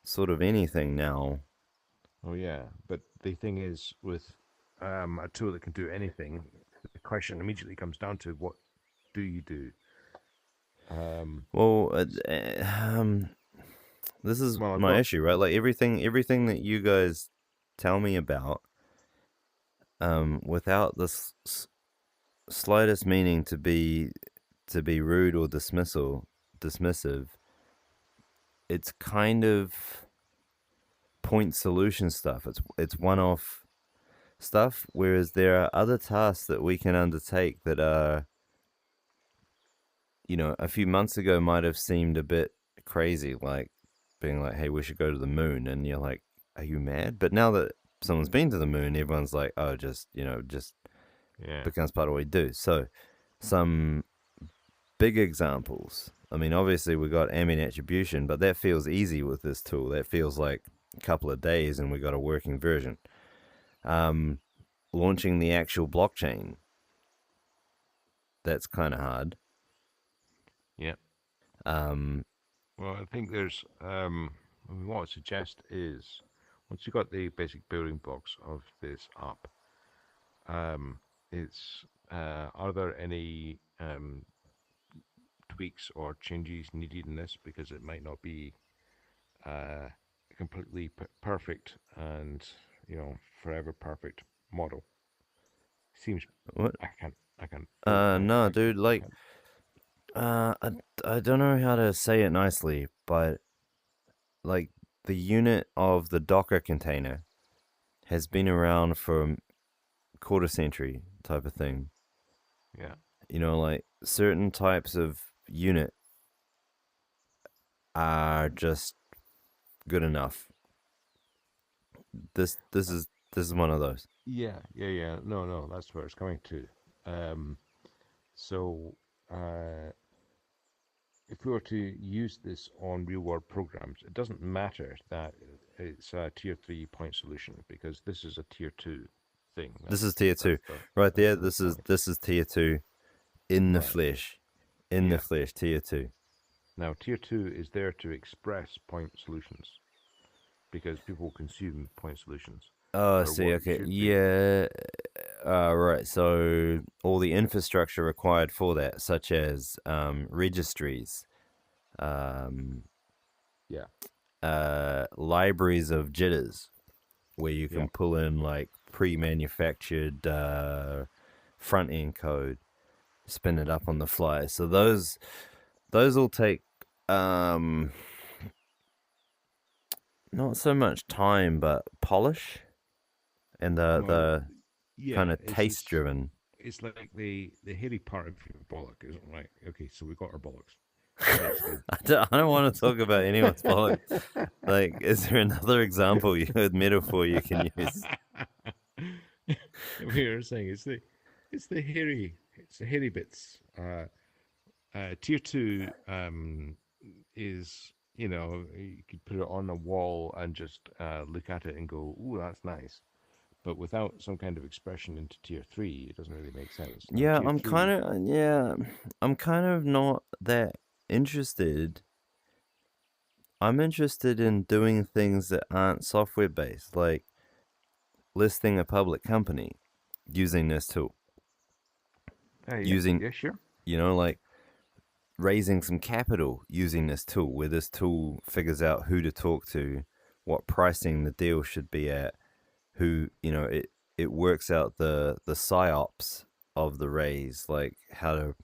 sort of anything now. Oh yeah, but the thing is, with a tool that can do anything, the question immediately comes down to what do you do? Um, Well, s- this is well, I've my got. issue, right? Like everything that you guys tell me about, without the slightest meaning to be rude or dismissive, it's kind of point solution stuff. It's one off stuff, whereas there are other tasks that we can undertake that are, a few months ago might have seemed a bit crazy, like being like, hey, we should go to the moon. And you're like, are you mad? But now that someone's been to the moon, everyone's like, oh, just Yeah, becomes part of what we do. So, some big examples. I mean, obviously, we got ambient attribution, but that feels easy with this tool. That feels like a couple of days and we got a working version. Um, Launching the actual blockchain, that's kind of hard. yeah. Um, Well, I think there's. I mean, what I suggest is once you've got the basic building blocks of this up, um, it's are there any tweaks or changes needed in this because it might not be uh, completely perfect and forever perfect model. Seems what? I can oh No, dude. I Like, can uh, I, I don't know how to say it nicely, but like the unit of the Docker container has been around for a quarter century type of thing. yeah Like certain types of unit are just good enough. This is one of those. yeah no that's where it's coming to. Um, so uh, if we were to use this on real world programs, it doesn't matter that it's a tier 3 point solution because this is a tier 2 thing. This is tier two, That's the right that's there. the whole point. This is tier two in the Right. flesh, in the Yeah. flesh. Tier two. Now, tier 2 is there to express point solutions because people consume point solutions Oh, I for see. what it Okay, should be. yeah. Right. So all the infrastructure required for that, such as registries, um, Yeah. libraries of jitters, where you Yeah. can pull in like pre-manufactured front end code, spin it up on the fly. So those will take um, not so much time, but polish and Well, the kind yeah, of taste driven. it's like the hairy part of your bollock, isn't it? Right? Okay, so we got our bollocks. Let's do. I don't want to talk about anyone's bollocks. Like, is there another example, metaphor you can use? We were saying it's the hairy bits. Tier 2 is, you could put it on a wall and just look at it and go, "Ooh, that's nice." But without some kind of expression into tier 3, it doesn't really make sense. Now, Yeah, tier 3, I'm kind of not that interested. I'm interested in doing things that aren't software based, like listing a public company using this tool, yeah, using, yeah, sure. like raising some capital using this tool, where this tool figures out who to talk to, what pricing the deal should be at, who, it works out the psyops of the raise, like how to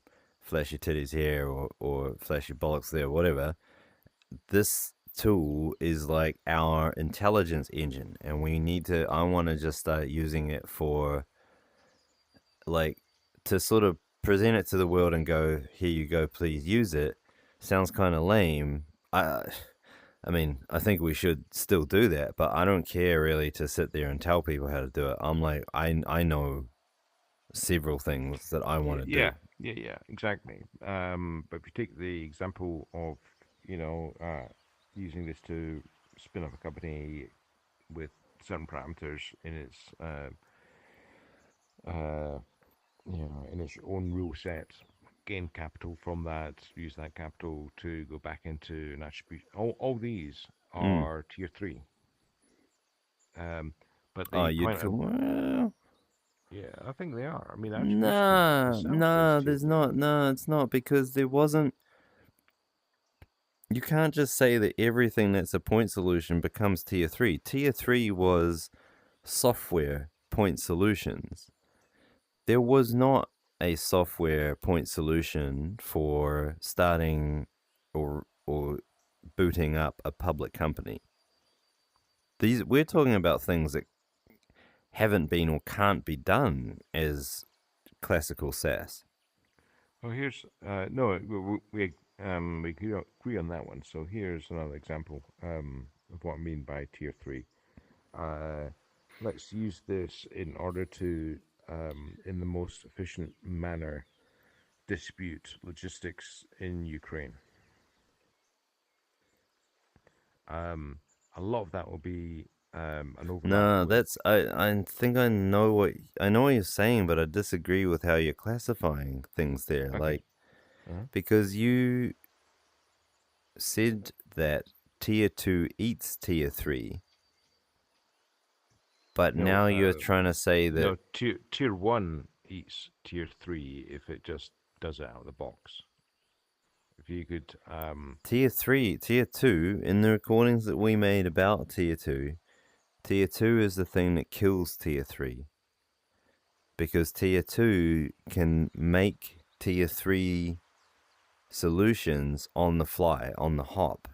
flash your titties here or flash your bollocks there, whatever. This tool is like our intelligence engine, and I want to just start using it for, like, to sort of present it to the world and go, here you go, please use it. Sounds kind of lame. I mean, I think we should still do that, but I don't care really to sit there and tell people how to do it. I'm like, I know several things that I want to do. Yeah, exactly. But if you take the example of, using this to spin up a company with certain parameters in its, uh, in its own rule set, gain capital from that, use that capital to go back into an attribute. All these Mm. are tier 3. But Oh, the you'd point feel, of, well, yeah, I think they are. I mean, attribution itself is nah, tier there's 3. not, no, it's not, because there wasn't, you can't just say that everything that's a point solution becomes tier 3. Tier 3 was software point solutions. There was not a software point solution for starting or booting up a public company. We're talking about things that haven't been or can't be done as classical SaaS. Well, here's no, we agree on that one. So here's another example of what I mean by tier 3. Uh, let's use this in order to, in the most efficient manner, distribute logistics in Ukraine. A lot of that will be an overlap No, with. I think I know what you're saying, but I disagree with how you're classifying things there. Okay. Like, Uh-huh. because you said that tier 2 eats tier 3, but No, now you're trying to say that no. Tier 1 eats tier 3 if it just does it out of the box. If you could, tier 2, in the recordings that we made about tier 2, tier 2 is the thing that kills tier 3. Because tier 2 can make tier 3 solutions on the fly, on the hop.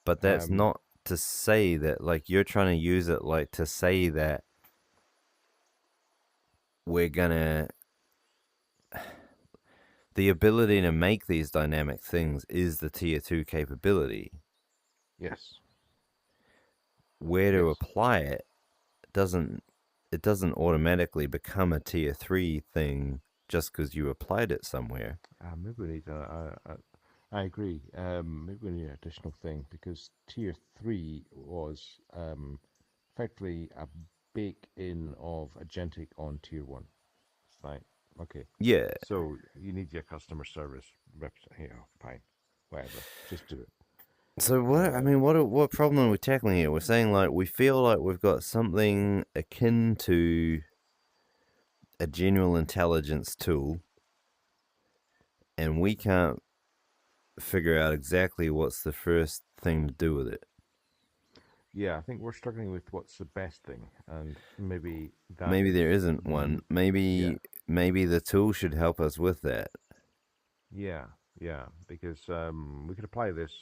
But that's um, not to say that, like, you're trying to use it, like, to say that we're gonna. The ability to make these dynamic things is the tier 2 capability. yes, Where to yes. apply it doesn't automatically become a tier 3 thing just because you applied it somewhere. Maybe we need I agree. Maybe we need an additional thing because tier three was effectively a bake in of agentic on tier one. Right. Okay. Yeah. So you need your customer service reps. Yeah, fine. Whatever. Just do it. So what? I Um, mean, what problem are we tackling here? We're saying like we feel like we've got something akin to a general intelligence tool, and we can't figure out exactly what's the first thing to do with it. yeah, I think we're struggling with what's the best thing, and maybe that Maybe is, there isn't one. yeah, Maybe the tool should help us with that. yeah, yeah, because we could apply this.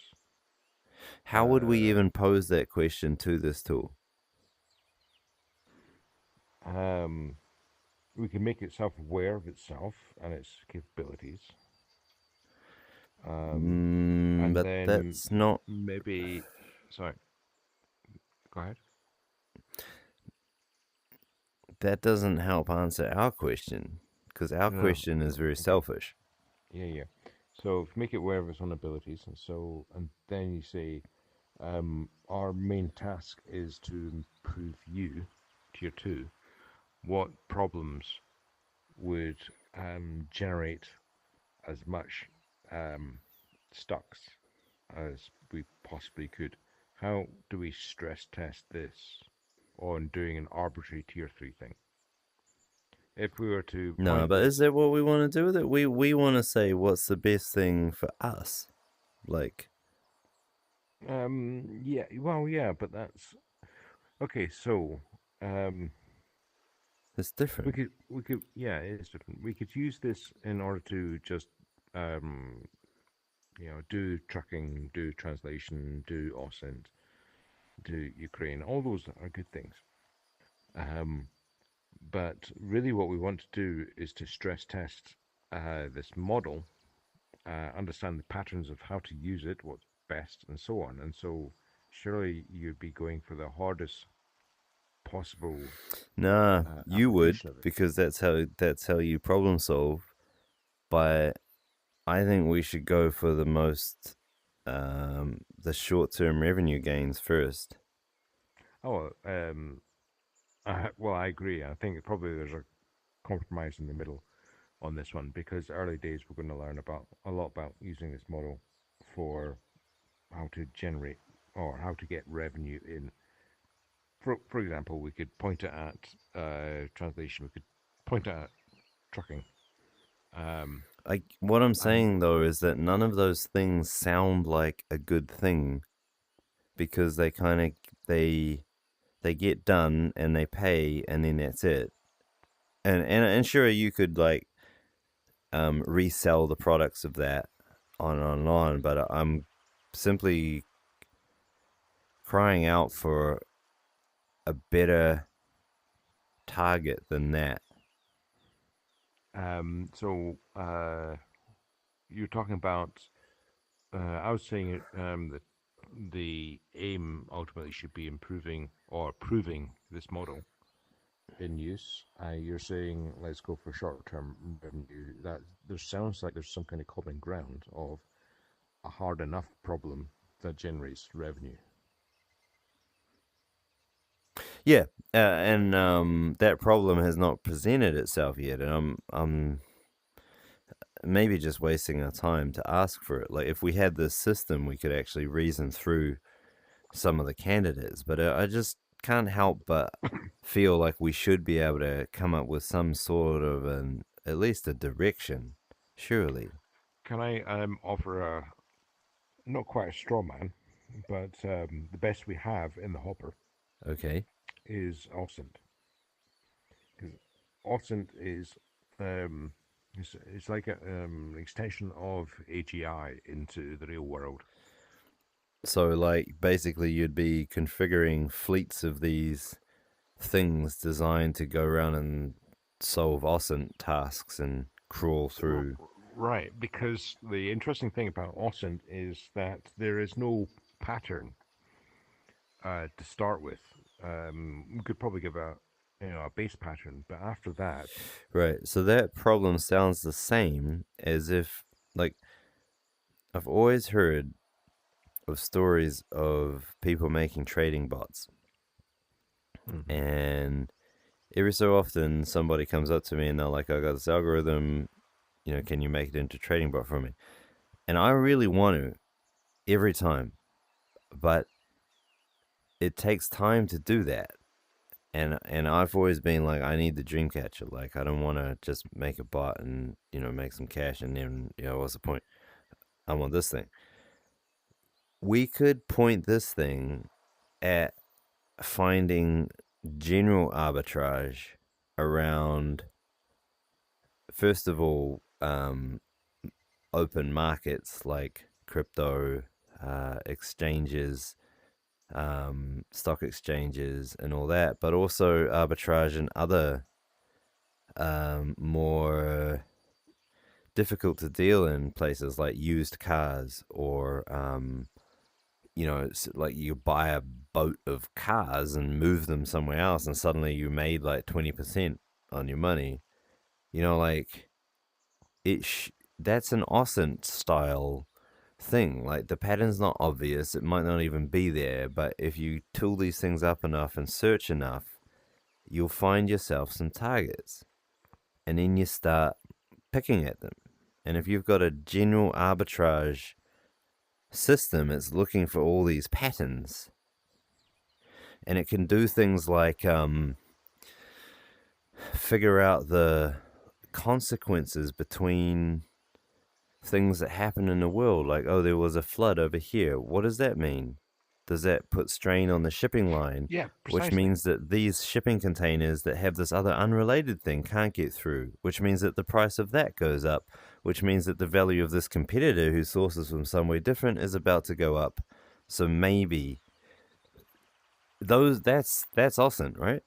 How would we Uh, even pose that question to this tool? um, we can make it self-aware of itself and its capabilities, and But then that's not. maybe. Sorry, go ahead. That doesn't help answer our question because our No, question is no, very okay. selfish. Yeah, yeah. So if you make it aware of its own abilities, and then you say, our main task is to improve you, tier two. What problems would generate as much stocks as we possibly could? How do we stress test this on doing an arbitrary tier three thing? If we were to No, point but is this, that what we want to do with it? We want to say what's the best thing for us. Like yeah, well, yeah, but that's okay. So, um, it's different. yeah, it is different. We could use this in order to just, um, do trucking, do translation, do OSINT, do Ukraine. All those are good things. Um, but really, what we want to do is to stress test this model, understand the patterns of how to use it, what's best, and so on. And so, surely you'd be going for the hardest possible Nah, you would application of it. because that's how you problem solve. But I think we should go for the short term revenue gains first. Oh, well, I agree. I think probably there's a compromise in the middle on this one because early days we're going to learn about a lot about using this model for how to generate or how to get revenue in. For example, we could point it at translation. We could point it at trucking. Um, What I'm and saying though is that none of those things sound like a good thing because they they get done and they pay and then that's it. And sure you could like resell the products of that on and on, but I'm simply crying out for a better target than that. so you're talking about. I was saying it, that the aim ultimately should be improving or proving this model in use. You're saying let's go for short-term revenue. That there sounds like there's some kind of common ground of a hard enough problem that generates revenue. Yeah, and that problem has not presented itself yet, and I'm maybe just wasting our time to ask for it. Like if we had this system, we could actually reason through some of the candidates, but I just can't help but feel like we should be able to come up with some sort of an at least a direction, surely. Can I offer a not quite a straw man, but the best we have in the hopper Okay. is Osint because Osint is um, it's like an extension of AGI into the real world. So like basically you'd be configuring fleets of these things designed to go around and solve OSINT tasks and crawl R- through. Right, because the interesting thing about Osint is that there is no pattern to start with. We could probably give a a base pattern. But after that, Right. So that problem sounds the same as if, like, I've always heard of stories of people making trading bots, hmm and every so often somebody comes up to me and they're like, "I got this algorithm. Can you make it into a trading bot for me?" And I really want to every time, but it takes time to do that. And I've always been like, I need the dream catcher. Like, I don't want to just make a bot and make some cash and then what's the point? I want this thing. We could point this thing at finding general arbitrage around, first of all, open markets like crypto, exchanges, stock exchanges, and all that, but also arbitrage in other more difficult to deal in places like used cars, or it's like you buy a boat of cars and move them somewhere else and suddenly you made like 20% on your money. Like, that's an OSINT style thing. Like, the pattern's not obvious, it might not even be there, but if you tool these things up enough and search enough, you'll find yourself some targets, and then you start picking at them. And if you've got a general arbitrage system, it's looking for all these patterns, and it can do things like figure out the consequences between things that happen in the world. Like, oh, there was a flood over here. What does that mean? Does that put strain on the shipping line? yeah, Which precisely. means that these shipping containers that have this other unrelated thing can't get through, which means that the price of that goes up, which means that the value of this competitor who sources from somewhere different is about to go up. So maybe that's awesome, right?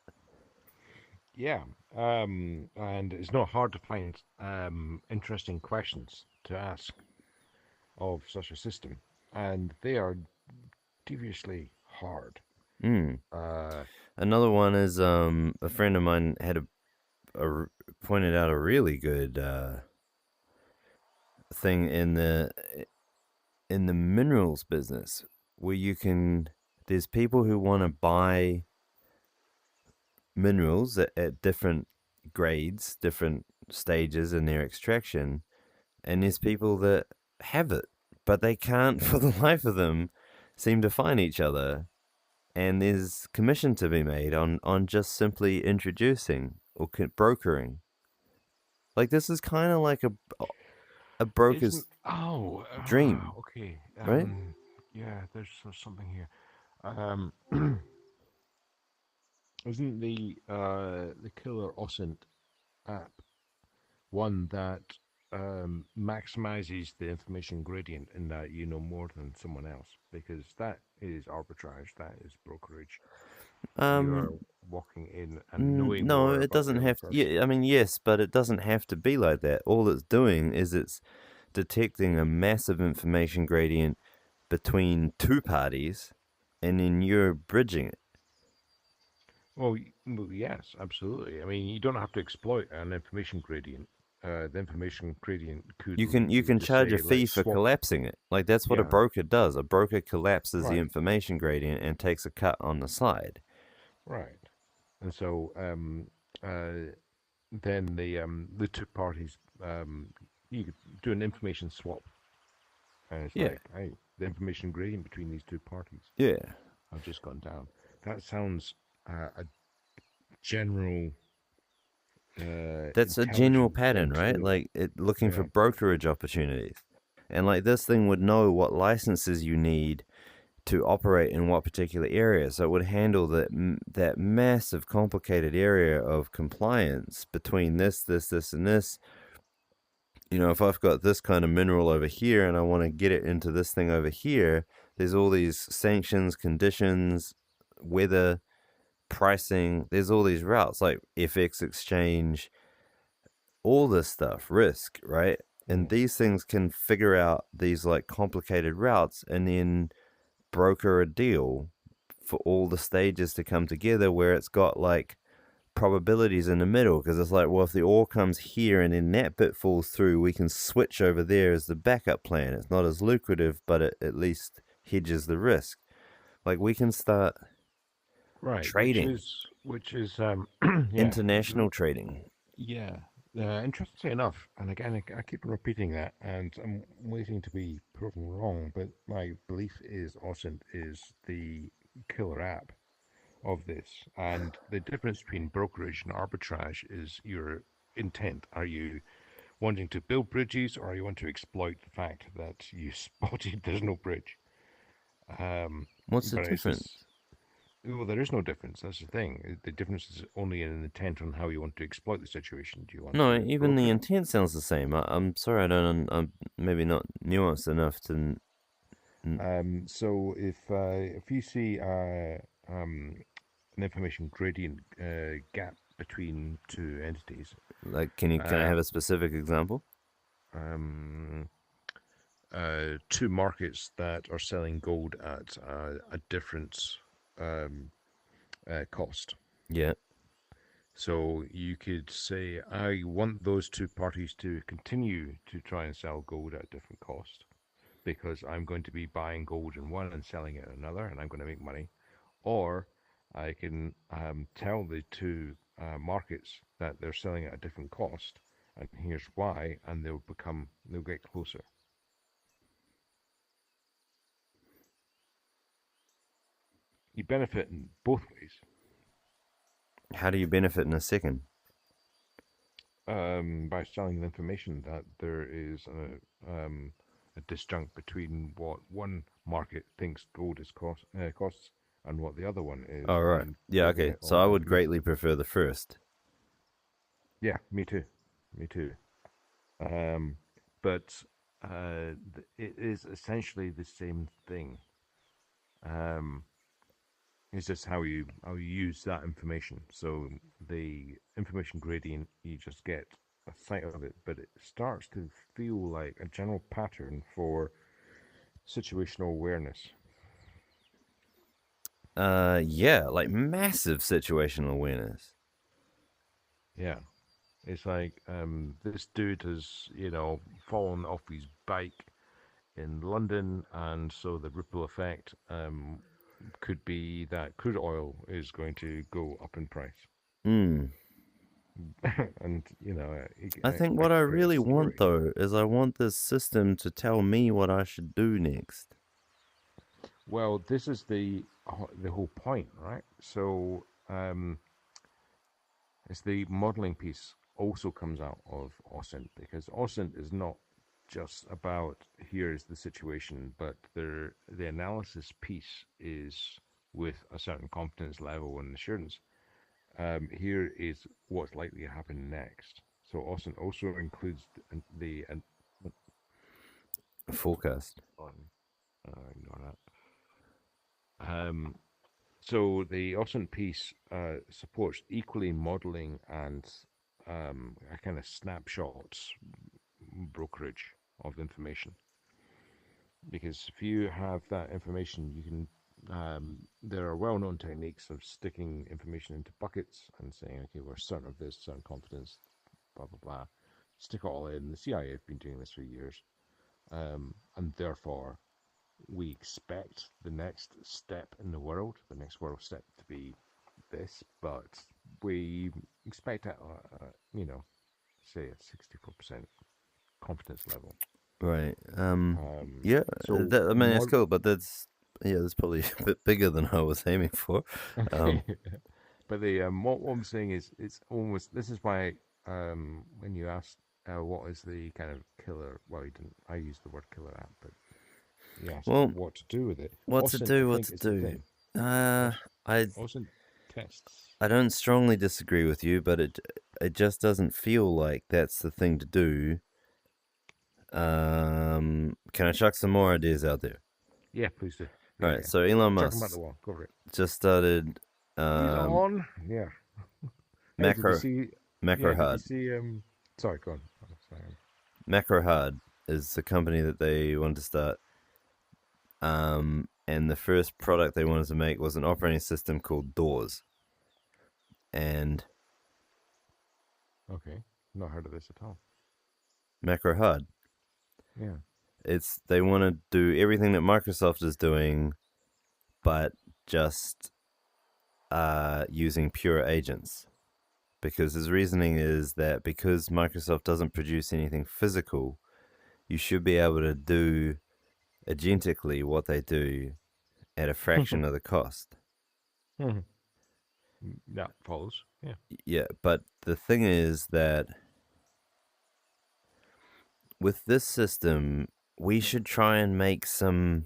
Yeah, and it's not hard to find interesting questions to ask of such a system, and they are deviously hard. Mm. Uh, Another one is a friend of mine had a pointed out a really good thing in the minerals business, where there's people who want to buy minerals at different grades, different stages in their extraction, and there's people that have it, but they can't for the life of them seem to find each other. And there's commission to be made on just simply introducing or brokering. Like, this is kind of like a isn't broker's oh dream, okay right? yeah, there's something here. Um, isn't the Killer Osint app one that maximizes the information gradient in that you know more than someone else, because that is arbitrage, that is brokerage. You are Um, walking in and knowing no, more it about the doesn't other have to. person. Yeah, I mean, yes, but it doesn't have to be like that. All it's doing is it's detecting a massive information gradient between two parties, and then you're bridging it. Well, yes, absolutely. I mean, you don't have to exploit an information gradient. The information gradient could You can just charge a say, fee let's for swap. collapsing it. Like, that's what a Yeah, broker does. A broker collapses the right, information gradient and takes a cut on the side. right. And so then the two parties you could do an information swap, and it's Yeah, like, hey, the information gradient between these two parties yeah. have just gone down. That sounds a general That's a general intelligent thing pattern, to right? do. Like, looking for Yeah, brokerage opportunities. And like, this thing would know what licenses you need to operate in what particular area. So it would handle that massive, complicated area of compliance between this, and this. If I've got this kind of mineral over here and I want to get it into this thing over here, there's all these sanctions, conditions, weather, pricing. There's all these routes like FX exchange, all this stuff, risk, right? And mm, these things can figure out these like complicated routes and then broker a deal for all the stages to come together, where it's got like probabilities in the middle, because it's like, well, if the ore comes here and then that bit falls through, we can switch over there as the backup plan. It's not as lucrative, but it at least hedges the risk. Like, we can start Right, trading, which is yeah, international trading. yeah. Interestingly enough, and again, I keep repeating that, and I'm waiting to be proven wrong, but my belief is Osint is the killer app of this. And the difference between brokerage and arbitrage is your intent. Are you wanting to build bridges, or you want to exploit the fact that you spotted there's no bridge? What's the But it's difference? just, well, there is no difference. That's the thing. The difference is only in an intent on how you want to exploit the situation. Do you want No, to even the broker? intent sounds the same. I'm sorry, I'm maybe not nuanced enough to. So if you see an information gradient gap between two entities, Like, can I uh, have a specific example? um, two markets that are selling gold at a different um, cost. Yeah. So you could say, I want those two parties to continue to try and sell gold at a different cost because I'm going to be buying gold in one and selling it in another, and I'm going to make money. Or I can tell the two markets that they're selling at a different cost, and here's why, and they'll get closer. You benefit in both ways. How do you benefit in a second? By selling the information that there is a disjunct between what one market thinks gold is costs and what the other one is, Oh, right. and Yeah, proving okay. it So on I would greatly information. prefer the first. Yeah, me too. Me too. Um, but it is essentially the same thing. Um, it's just how you use that information. So the information gradient, you just get a sight of it, but it starts to feel like a general pattern for situational awareness. Yeah, like massive situational awareness. Yeah, it's like this dude has fallen off his bike in London, and so the ripple effect could be that crude oil is going to go up in price. Hmm. And I think I what I could create a really want story. though is I want this system to tell me what I should do next. Well, this is the whole point, right? So it's the modeling piece also comes out of OSINT, because OSINT is not just about here's the situation, but the analysis piece is with a certain confidence level and assurance. Here is what's likely to happen next. So OSINT also includes the Forecast. ignore that. So the OSINT piece supports equally modeling and a kind of snapshots brokerage of information. Because if you have that information, you can. There are well-known techniques of sticking information into buckets and saying, okay, we're certain of this, certain confidence, blah blah blah. Stick it all in. The CIA have been doing this for years, and therefore we expect the next step in the world, the next world step, to be this, but we expect at, say a 64% confidence level. Right. Um, Yeah, so I mean, it's mod, cool, but that's probably a bit bigger than I was aiming for. Um, but the what I'm saying is, it's almost, this is why when you asked what is the kind of killer, well, you didn't, I used the word killer app, but you asked well, what to do with it. what to Austin, I do, what think, to is the do. thing. Uh, Austin, I Austin tests. I don't strongly disagree with you, but it just doesn't feel like that's the thing to do. Can I chuck some more ideas out there? Yeah, please do. All Yeah, right, yeah. so Elon Chuck him at the Musk wall. Go for it. just started He's um, on. Yeah. Hey, did you Macro see? Yeah, Macro did you Hard. see? Sorry, go on. Oh, sorry. Macro Hard is the company that they wanted to start. And the first product they wanted to make was an operating system called Doors. And Okay. Not heard of this at all. Macro HUD. Yeah. They want to do everything that Microsoft is doing, but just using pure agents. Because his reasoning is that because Microsoft doesn't produce anything physical, you should be able to do agentically what they do at a fraction of the cost. That follows. Yeah. Yeah, but the thing is that with this system, we should try and make some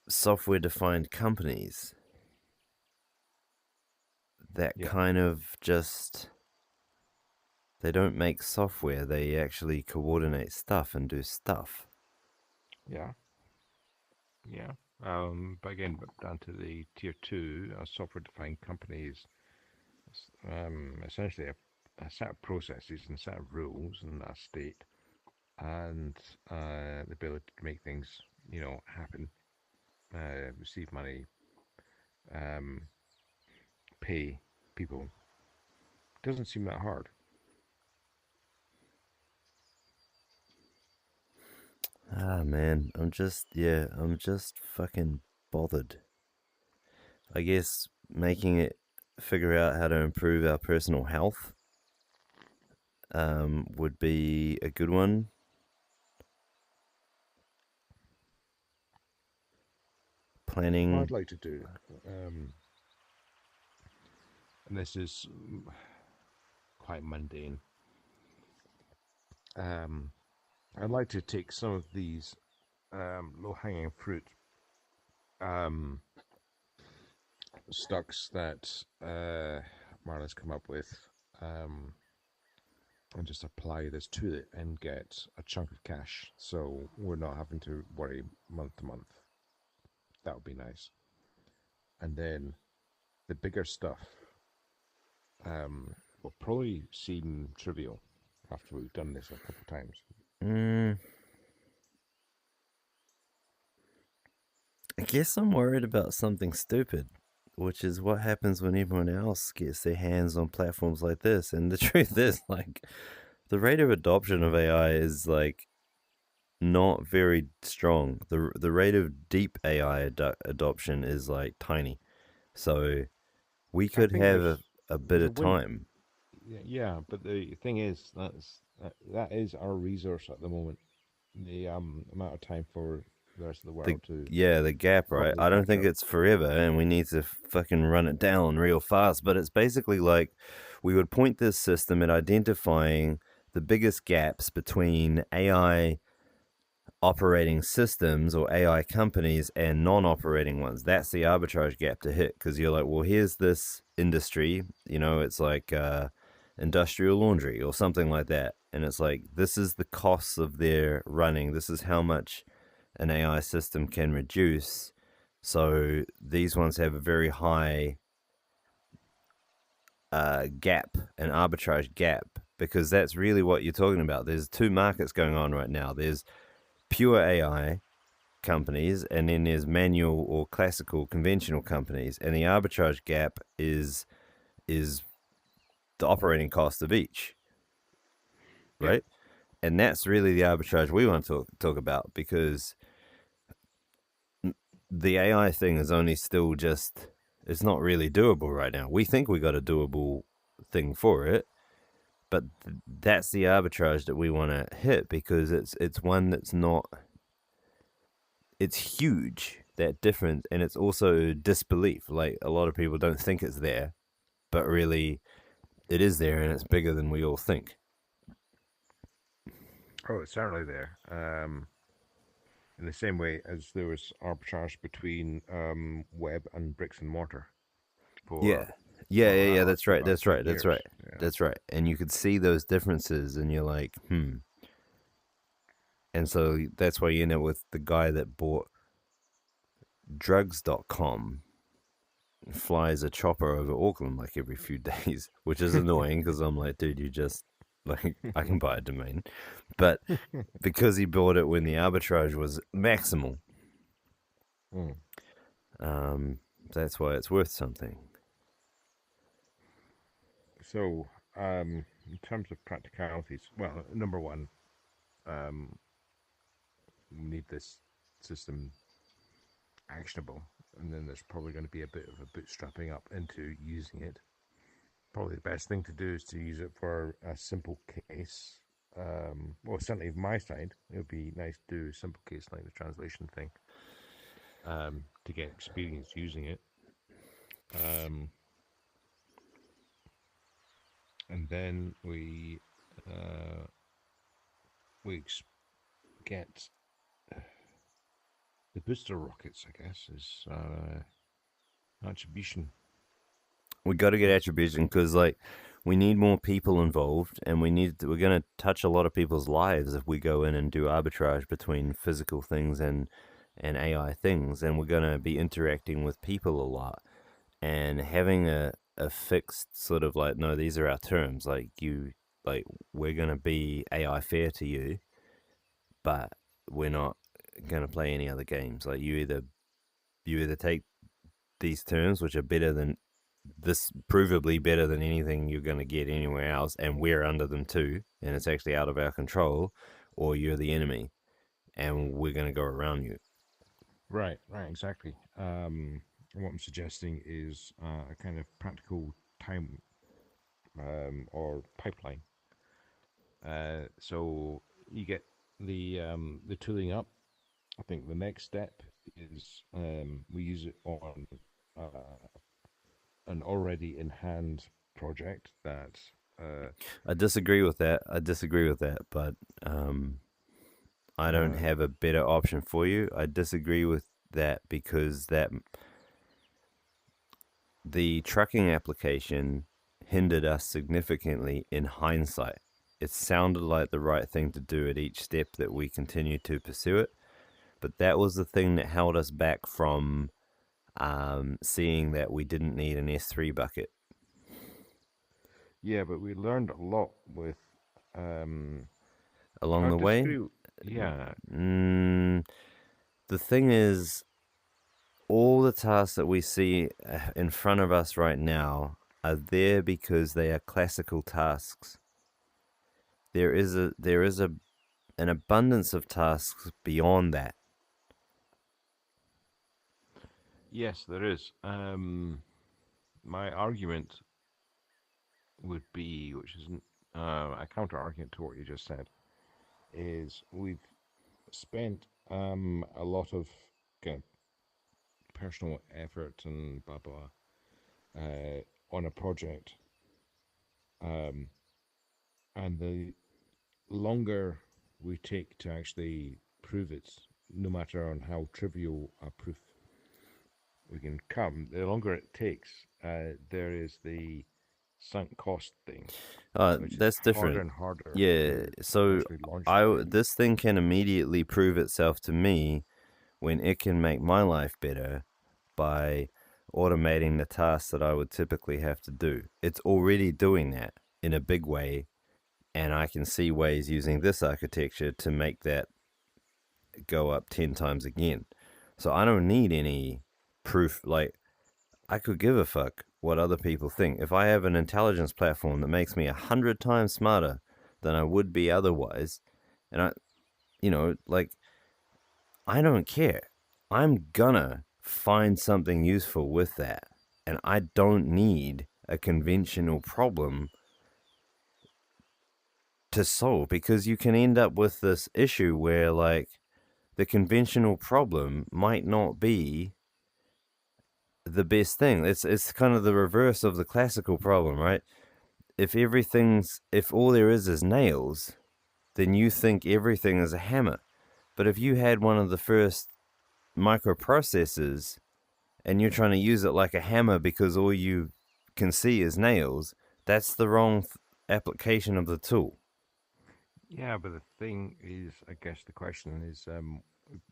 software defined companies that Yeah. kind of just they don't make software, they actually coordinate stuff and do stuff. Yeah. Yeah. But again, down to the tier two, software-defined companies, essentially a set of processes and a set of rules and a state, and the ability to make things, happen, receive money, um, pay people. Doesn't seem that hard. Ah man, I'm just fucking bothered. I guess making it figure out how to improve our personal health would be a good one. What Planning. I'd like to do, um, and this is quite mundane. Um, I'd like to take some of these low-hanging fruit um, stocks that Marla's come up with, um, and just apply this to it and get a chunk of cash, so we're not having to worry month to month. That would be nice. And then the bigger stuff will probably seem trivial after we've done this a couple of times. Mm, I guess I'm worried about something stupid, which is what happens when everyone else gets their hands on platforms like this. And the truth is, like, the rate of adoption of AI is like not very strong. The rate of deep AI adoption is like tiny. So we I could think have a bit there's a of win. time. Yeah, but the thing is that is our resource at the moment. The amount of time for the rest of the The world to Yeah, the gap, right? properly I don't catch think up. it's forever, and we need to fucking run it down real fast. But it's basically like we would point this system at identifying the biggest gaps between AI operating systems or AI companies and non-operating ones. That's the arbitrage gap to hit because you're like, well, here's this industry, it's like industrial laundry or something like that, and it's like this is the costs of their running. This is how much an AI system can reduce. So these ones have a very high gap, an arbitrage gap, because that's really what you're talking about. There's two markets going on right now. There's pure AI companies, and then there's manual or classical conventional companies, and the arbitrage gap is the operating cost of each, Yeah. right? And that's really the arbitrage we want to talk about, because the AI thing is only still just it's not really doable right now. We think we got a doable thing for it, but that's the arbitrage that we want to hit, because it's one that's not it's huge, that difference, and it's also disbelief. Like, a lot of people don't think it's there, but really it is there, and it's bigger than we all think. Oh, it's certainly there. In the same way as there was arbitrage between web and bricks and mortar Yeah. for Yeah, that's for right. about That's 20 right. That's years. right. Yeah. That's right. And you could see those differences, and you're like, And so that's why you end up with the guy that bought drugs.com flies a chopper over Auckland like every few days, which is annoying because I'm like, dude, you just like I can buy a domain, but because he bought it when the arbitrage was maximal, Mm. um, that's why it's worth something. So, In terms of practicalities, well, number one, um, we need this system actionable, and then there's probably going to be a bit of a bootstrapping up into using it. Probably the best thing to do is to use it for a simple case. Well, certainly from my side, it would be nice to do a simple case like the translation thing, to get experience using it. Um, and then uh, we get the booster rockets, I guess, is attribution. We got to get attribution because, like, we need more people involved, and we're going to touch a lot of people's lives if we go in and do arbitrage between physical things and AI things, and we're going to be interacting with people a lot, and having a fixed sort of like, no, these are our terms, like we're going to be AI fair to you, but we're not going to play any other games. Like, you either take these terms, which are better than this, provably better than anything you're going to get anywhere else, and we're under them too, and it's actually out of our control, or you're the enemy, and we're going to go around you. Right, exactly. What I'm suggesting is a kind of practical time or pipeline. So you get the tooling up. I think the next step is we use it on an already in hand project that. I disagree with that. But I don't uh, have a better option for you. I disagree with that because the trucking application hindered us significantly in hindsight. It sounded like the right thing to do at each step that we continued to pursue it, but that was the thing that held us back from seeing that we didn't need an S3 bucket. yeah, but we learned a lot with. Um, Along I the way, disagree. Yeah, mm, the thing is, all the tasks that we see in front of us right now are there because they are classical tasks. There is an abundance of tasks beyond that. yes, there is. My argument would be, which isn't a counter argument to what you just said, is we've spent a lot of kind of personal effort and blah blah on a project, um, and the longer we take to actually prove it, no matter on how trivial a proof we can come, the longer it takes, there is the sunk cost thing, which is That's harder different. and harder Yeah. to So actually launch the I thing. this thing can immediately prove itself to me when it can make my life better by automating the tasks that I would typically have to do. It's already doing that in a big way, and I can see ways using this architecture to make that go up 10 times again. So I don't need any proof. Like, I could give a fuck what other people think. If I have an intelligence platform that makes me 100 times smarter than I would be otherwise, and like, I don't care. I'm gonna find something useful with that. And I don't need a conventional problem to solve, because you can end up with this issue where, like, the conventional problem might not be the best thing. It's kind of the reverse of the classical problem, right? If all there is nails, then you think everything is a hammer. But if you had one of the first microprocessors and you're trying to use it like a hammer because all you can see is nails, that's the wrong application of the tool. Yeah, but the thing is, I guess the question is,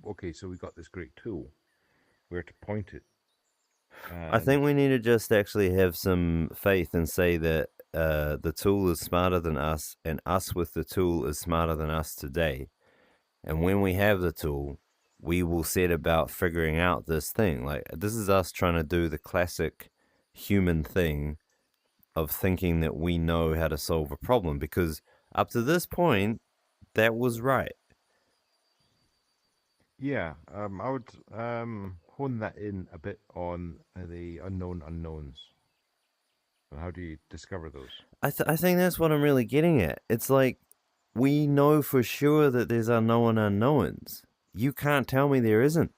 okay, so we got this great tool, where to point it, I and think we need to just actually have some faith and say that the tool is smarter than us, and us with the tool is smarter than us today. And when we have the tool, we will set about figuring out this thing. Like, this is us trying to do the classic human thing of thinking that we know how to solve a problem, because up to this point, that was right. Yeah, I would hone that in a bit on the unknown unknowns. And how do you discover those? I think that's what I'm really getting at. It's like we know for sure that there's unknown unknowns. You can't tell me there isn't.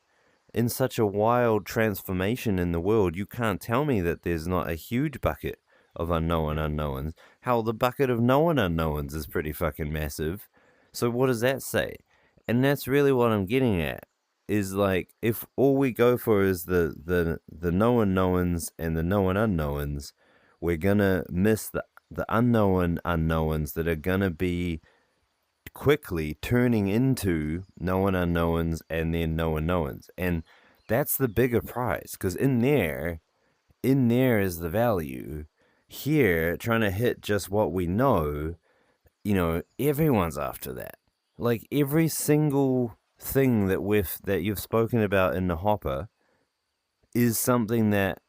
In such a wild transformation in the world, you can't tell me that there's not a huge bucket of unknown unknowns. Hell, the bucket of known unknowns is pretty fucking massive. So what does that say? And that's really what I'm getting at. Is like if all we go for is the known knowns and the known unknowns, we're gonna miss the unknown unknowns that are gonna be quickly turning into known unknowns and then known knowns. And that's the bigger prize, because in there is the value. Here, trying to hit just what we know, everyone's after that. Like every single thing that you've spoken about in the hopper is something that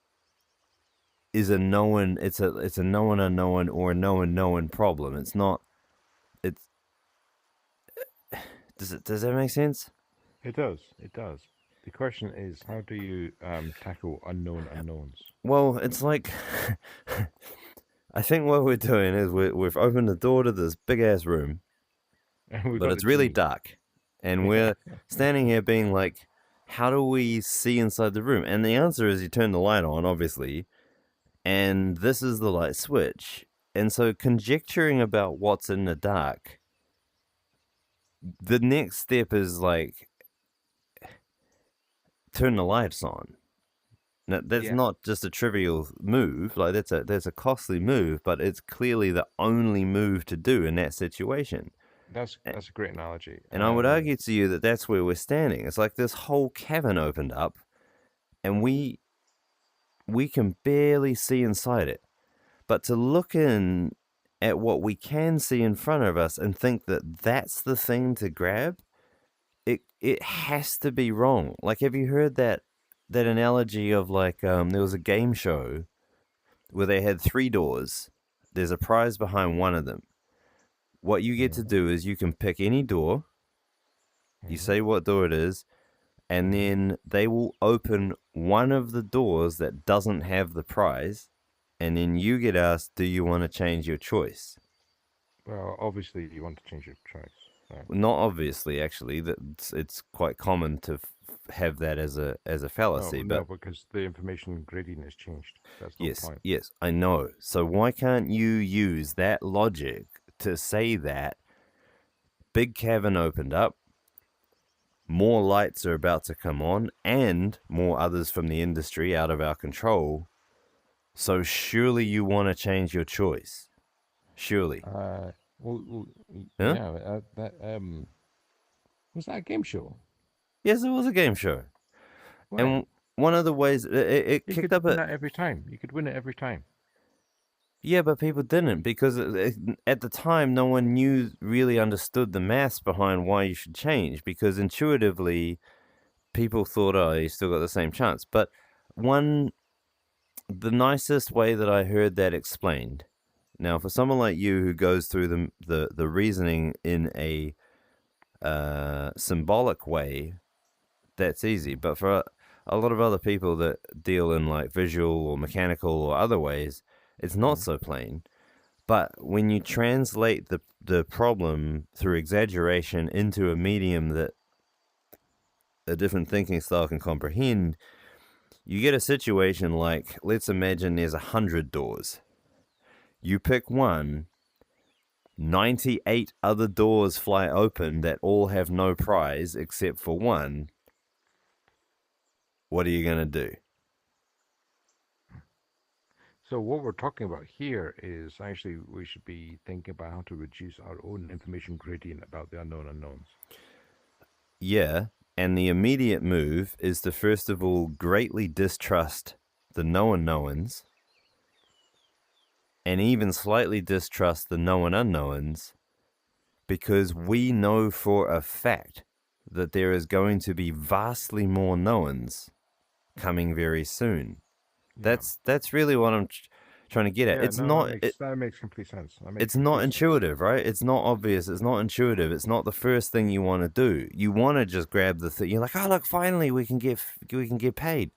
is a known. It's a known unknown or a known problem. It's not. It's does that make sense? It does. It does. The question is, how do you tackle unknown unknowns? Well, it's like I think what we're doing is we've opened the door to this big ass room, We've but got it's the really key. dark, and we're standing here being like, how do we see inside the room? And the answer is you turn the light on, obviously, and this is the light switch. And so conjecturing about what's in the dark, the next step is like turn the lights on. Now, that's Yeah, not just a trivial move. Like that's a costly move, but it's clearly the only move to do in that situation. that's a great analogy. And I would argue to you that that's where we're standing. It's like this whole cavern opened up, and we can barely see inside it. But to look in at what we can see in front of us and think that that's the thing to grab, it has to be wrong. Like, have you heard that analogy of like there was a game show where they had three doors. There's a prize behind one of them. What you get to Mhm, do is you can pick any door. You mhm, say what door it is, and mhm. then they will open one of the doors that doesn't have the prize, and then you get asked, do you want to change your choice? Well, obviously you want to change your choice, right? Not obviously, actually. That it's quite common to have that as a No, fallacy, no, but because the information gradient has changed. That's the whole yes, point. yes, I know. So why can't you use that logic to say that big cavern opened up, more lights are about to come on, and more others from the industry out of our control? So surely you want to change your choice. Surely. Huh? Yeah, that was that a game show? Yes, it was a game show. When And one of the ways it you kicked could up win a. that every time. You could win it every time. Yeah, but people didn't because at the time no one really understood the maths behind why you should change, because intuitively people thought, oh, you still got the same chance. But one, the nicest way that I heard that explained. Now, for someone like you who goes through the reasoning in a symbolic way, that's easy. But for a lot of other people that deal in like visual or mechanical or other ways, it's not Mm-hmm. so plain. But when you translate the problem through exaggeration into a medium that a different thinking style can comprehend, you get a situation like, let's imagine there's 100 doors. You pick one, 98 other doors fly open that all have no prize except for one. What are you going to do? So what we're talking about here is actually we should be thinking about how to reduce our own information gradient about the unknown unknowns. Yeah, and the immediate move is to first of all greatly distrust the known knowns, and even slightly distrust the known unknowns, because we know for a fact that there is going to be vastly more knowns coming very soon. Yeah. That's really what I'm trying to get at. Yeah, It's no, not. that makes complete sense. That makes It's not complete sense. intuitive, right? It's not obvious. It's not intuitive. It's not the first thing you want to do. You want to just grab the thing. You're like, oh look, finally we can get paid,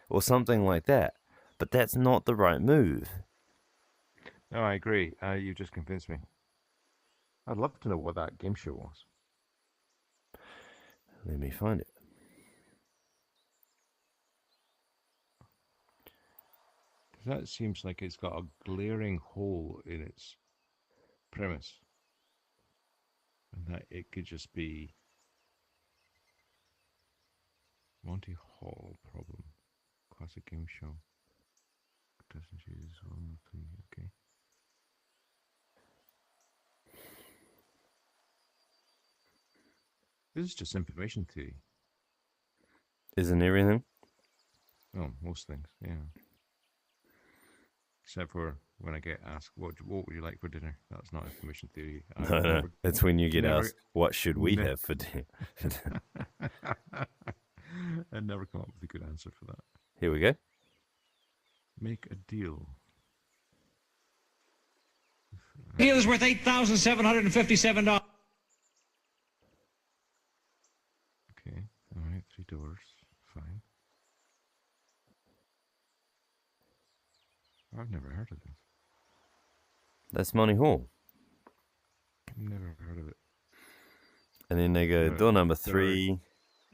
or something like that. But that's not the right move. No, I agree. You just convinced me. I'd love to know what that game show was. Let me find it. 'Cause that seems like it's got a glaring hole in its premise, and that it could just be Monty Hall problem. Classic game show. Doesn't choose 1, 3. Okay. This is just information theory. Isn't everything? Oh, most things, yeah. Except for when I get asked, what would you like for dinner? That's not information theory. No. It's when you get never- asked, what should we ne- have for dinner? I never come up with a good answer for that. Here we go. Make a deal. Deal is worth $8,757. Okay, all right, $3. Fine. I've never heard of this. That's Monty Hall. Never heard of it. And then they go, Right. door number Sorry. 3,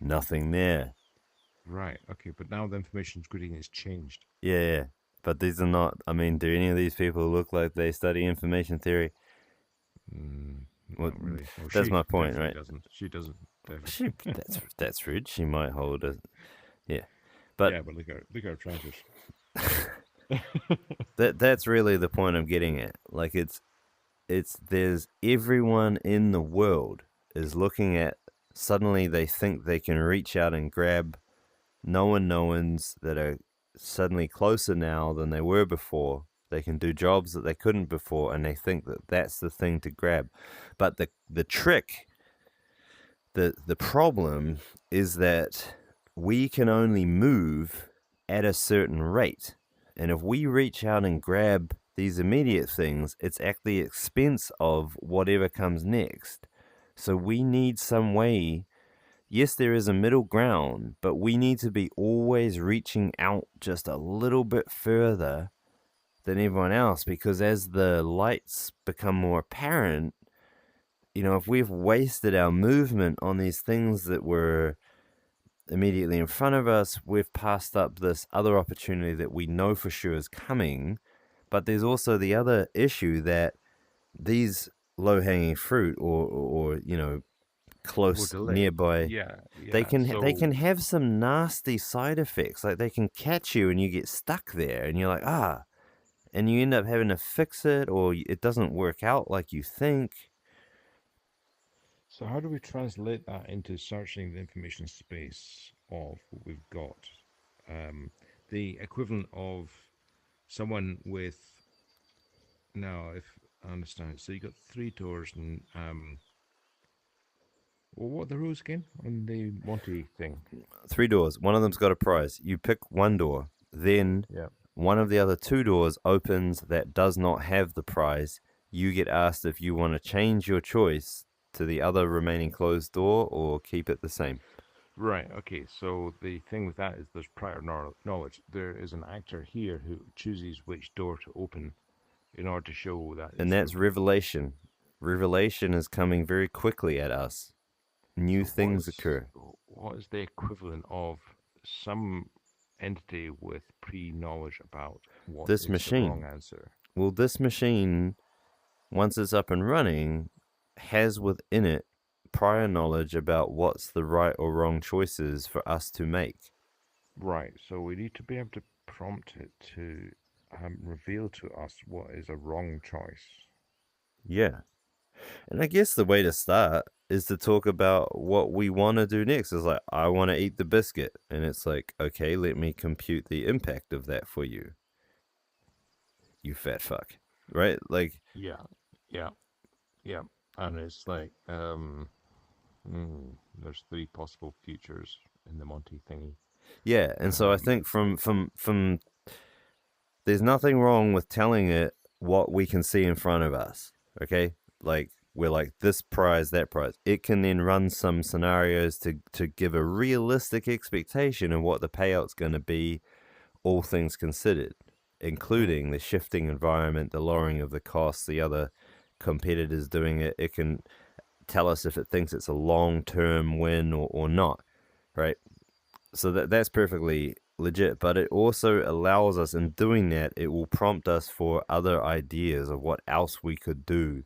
nothing there. Right, okay, but now the information grading has changed. Yeah. But these are not, I mean, do any of these people look like they study information theory? Well, Not really. Well, that's she my point, definitely right? Doesn't. She doesn't. Definitely. That's rude. She might hold a, yeah. But yeah, but look at our trousers. that's really the point I'm getting at. Like it's there's everyone in the world is looking at, suddenly they think they can reach out and grab knowns that are suddenly closer now than they were before. They can do jobs that they couldn't before, and they think that that's the thing to grab. But the trick, the problem is that we can only move at a certain rate. And if we reach out and grab these immediate things, it's at the expense of whatever comes next. So we need some way. Yes, there is a middle ground, but we need to be always reaching out just a little bit further than everyone else, because as the lights become more apparent, if we've wasted our movement on these things that were immediately in front of us, we've passed up this other opportunity that we know for sure is coming. But there's also the other issue that these low-hanging fruit or close nearby, they can have some nasty side effects. Like they can catch you and you get stuck there and you're like, and you end up having to fix it, or it doesn't work out like you think. So how do we translate that into searching the information space of what we've got? The equivalent of someone with, now if I understand, so you got 3 doors and well, what are the rules again on the Monty thing? 3 doors. One of them's got a prize. You pick one door, then one of the other 2 doors opens that does not have the prize. You get asked if you want to change your choice to the other remaining closed door or keep it the same. Right, okay, so the thing with that is there's prior knowledge. There is an actor here who chooses which door to open in order to show that. And that's revelation. Revelation is coming very quickly at us. New things occur. What is the equivalent of some entity with pre-knowledge about what this is machine? The wrong answer? Well, this machine, once it's up and running, has within it prior knowledge about what's the right or wrong choices for us to make. Right, so we need to be able to prompt it to reveal to us what is a wrong choice. Yeah. And I guess the way to start is to talk about what we want to do next. It's like, I want to eat the biscuit. And it's like, okay, let me compute the impact of that for you. You fat fuck. Right? Like, yeah. And it's like, there's 3 possible futures in the Monty thingy. Yeah, and so I think from there's nothing wrong with telling it what we can see in front of us. Okay, like we're like this prize, that prize. It can then run some scenarios to give a realistic expectation of what the payout's going to be, all things considered, including the shifting environment, the lowering of the costs, the other competitors doing it. It can tell us if it thinks it's a long-term win or not, right? So that's perfectly legit, but it also allows us, in doing that, it will prompt us for other ideas of what else we could do.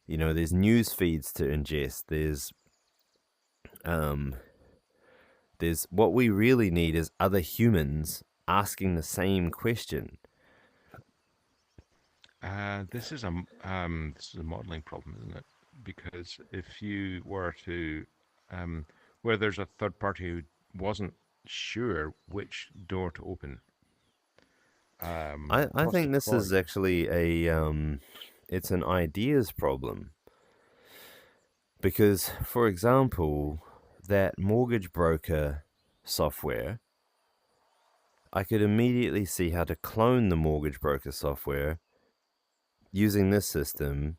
You know, there's news feeds to ingest. There's what we really need is other humans asking the same question. This is a modeling problem, isn't it? Because if you were to where there's a third party who wasn't sure which door to open. I think this is actually it's an ideas problem. Because, for example, that mortgage broker software, I could immediately see how to clone the mortgage broker software using this system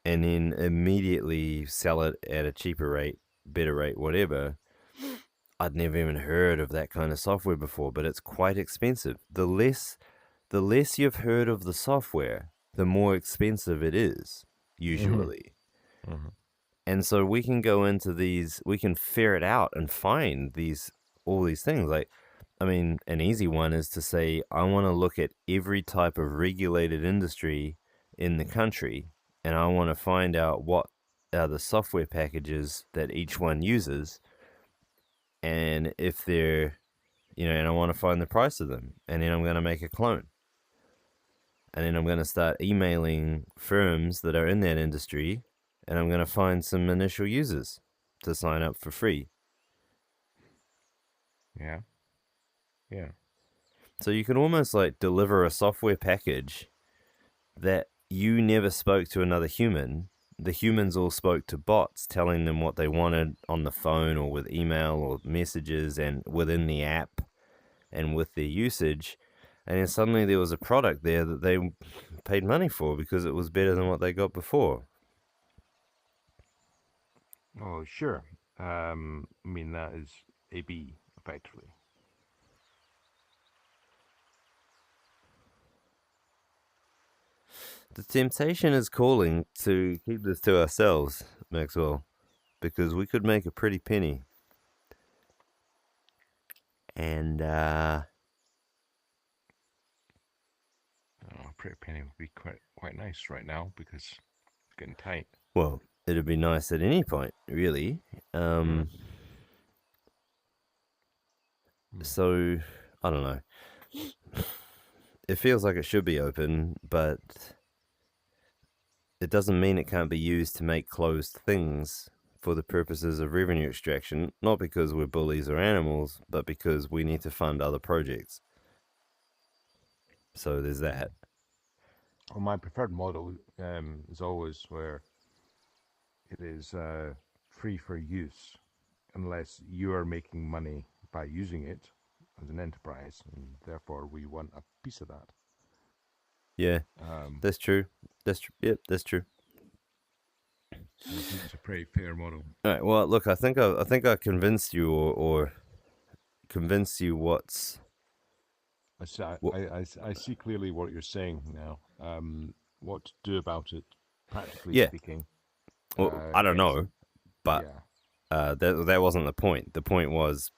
and then immediately sell it at a cheaper rate, better rate, whatever. I'd never even heard of that kind of software before, but it's quite expensive. The less you've heard of the software, the more expensive it is, usually. Mm-hmm. And so we can go into these, we can ferret out and find all these things. Like, I mean, an easy one is to say, I want to look at every type of regulated industry in the country, and I want to find out what are the software packages that each one uses, and if they're, and I want to find the price of them, and then I'm going to make a clone. And then I'm going to start emailing firms that are in that industry, and I'm going to find some initial users to sign up for free. Yeah. Yeah. So you can almost like deliver a software package that you never spoke to another human. The humans all spoke to bots telling them what they wanted on the phone or with email or messages and within the app and with their usage. And then suddenly there was a product there that they paid money for because it was better than what they got before. Oh, sure. I mean, that is AB, effectively. The temptation is calling to keep this to ourselves, Maxwell, because we could make a pretty penny. And, pretty penny would be quite nice right now because it's getting tight. Well, it'd be nice at any point, really. So, I don't know. It feels like it should be open, but it doesn't mean it can't be used to make closed things for the purposes of revenue extraction, not because we're bullies or animals, but because we need to fund other projects. So there's that. Well, my preferred model is always where it is free for use, unless you are making money by using it as an enterprise, and therefore we want a piece of that. Yeah, that's true. Yep, that's true. So I think it's a pretty fair model. All right. Well, look, I think I convinced you, or convinced you what's. I see clearly what you're saying now. What to do about it, practically speaking. Well, I don't know, but that wasn't the point. The point was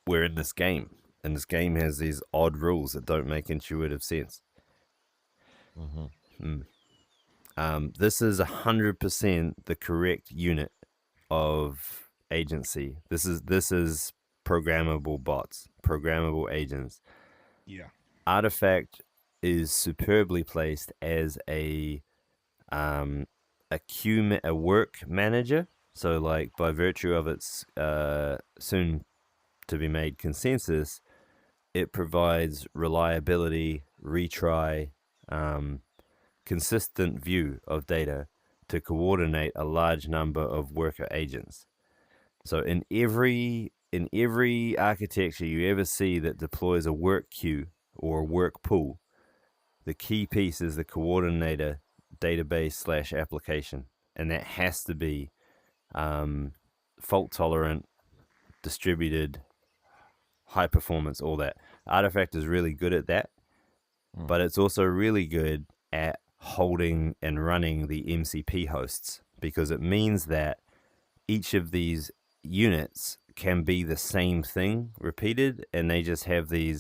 we're in this game, and this game has these odd rules that don't make intuitive sense. This is 100% the correct unit of agency. This is programmable bots, programmable agents. Yeah. Artifact is superbly placed as a work manager. So, like, by virtue of its soon to be made consensus, it provides reliability, retry, consistent view of data to coordinate a large number of worker agents. So in every architecture you ever see that deploys a work queue or a work pool, the key piece is the coordinator database slash application, and that has to be fault tolerant, distributed, high performance, all that. Artifact is really good at that, but it's also really good at holding and running the MCP hosts, because it means that each of these units can be the same thing repeated, and they just have the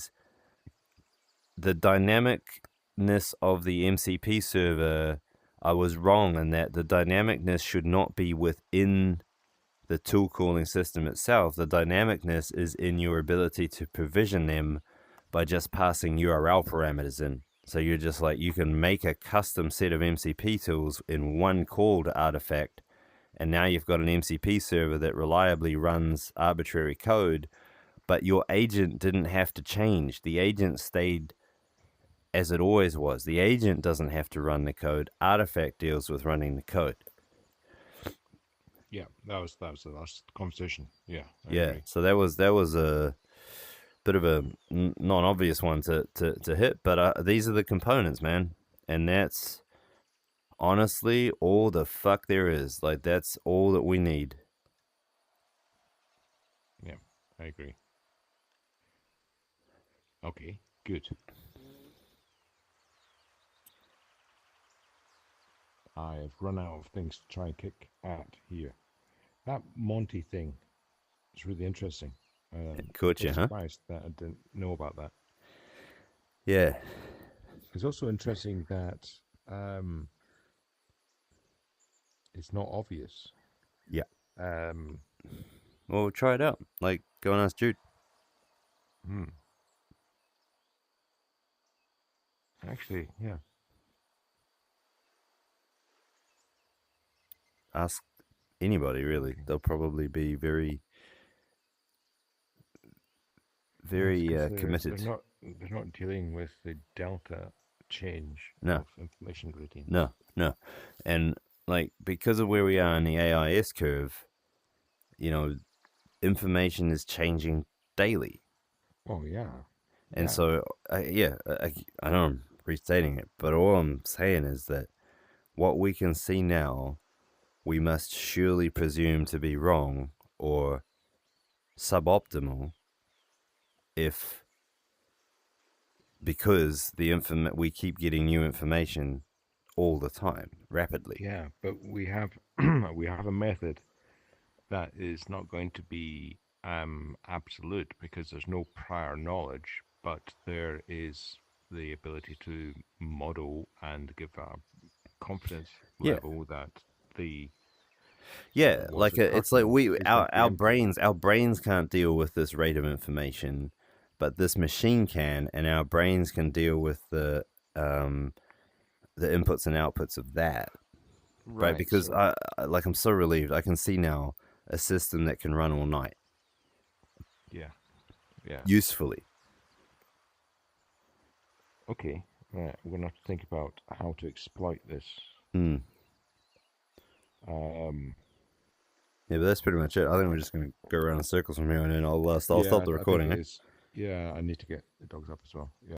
dynamicness of the MCP server. I was wrong in that the dynamicness should not be within the tool calling system itself. The dynamicness is in your ability to provision them by just passing URL parameters in. So you're just like, you can make a custom set of MCP tools in one call to Artifact, and now you've got an MCP server that reliably runs arbitrary code, but your agent didn't have to change. The agent stayed as it always was. The agent doesn't have to run the code. Artifact deals with running the code. Yeah, that was the last conversation. Yeah. I Yeah, agree. so that was a bit of a non-obvious one to hit, but these are the components, man, and that's honestly all the fuck there is. Like, that's all that we need. Yeah, I agree. Okay, good. I have run out of things to try and kick at here. That Monty thing is really interesting. Caught you, I'm huh? surprised that I didn't know about that. Yeah, It's also interesting that it's not obvious. yeah. Um, Well, try it out. Like, go and ask Jude. Actually, yeah. Ask anybody, really. They'll probably be very, very It's 'cause committed. They're not dealing with the delta change No. of information gradient. No. And, like, because of where we are in the AIS curve, you know, information is changing daily. Oh yeah. And Yeah. so, I know I'm restating it, but all I'm saying is that what we can see now, we must surely presume to be wrong or suboptimal because we keep getting new information all the time, rapidly. Yeah, but we have we have a method that is not going to be absolute because there's no prior knowledge, but there is the ability to model and give a confidence Yeah. level that the Yeah, what's like it's like occurring is not our preempted. our brains can't deal with this rate of information, but this machine can, and our brains can deal with the inputs and outputs of that. Right, because so- I'm so relieved. I can see now a system that can run all night yeah, yeah. usefully. Okay, right. We're gonna have to think about how to exploit this. Hmm. Yeah, but that's pretty much it. I think we're just gonna go around in circles from here, and then I'll Yeah, stop the I think recording. it Eh? is. Yeah, I need to get the dogs up as well. Yeah.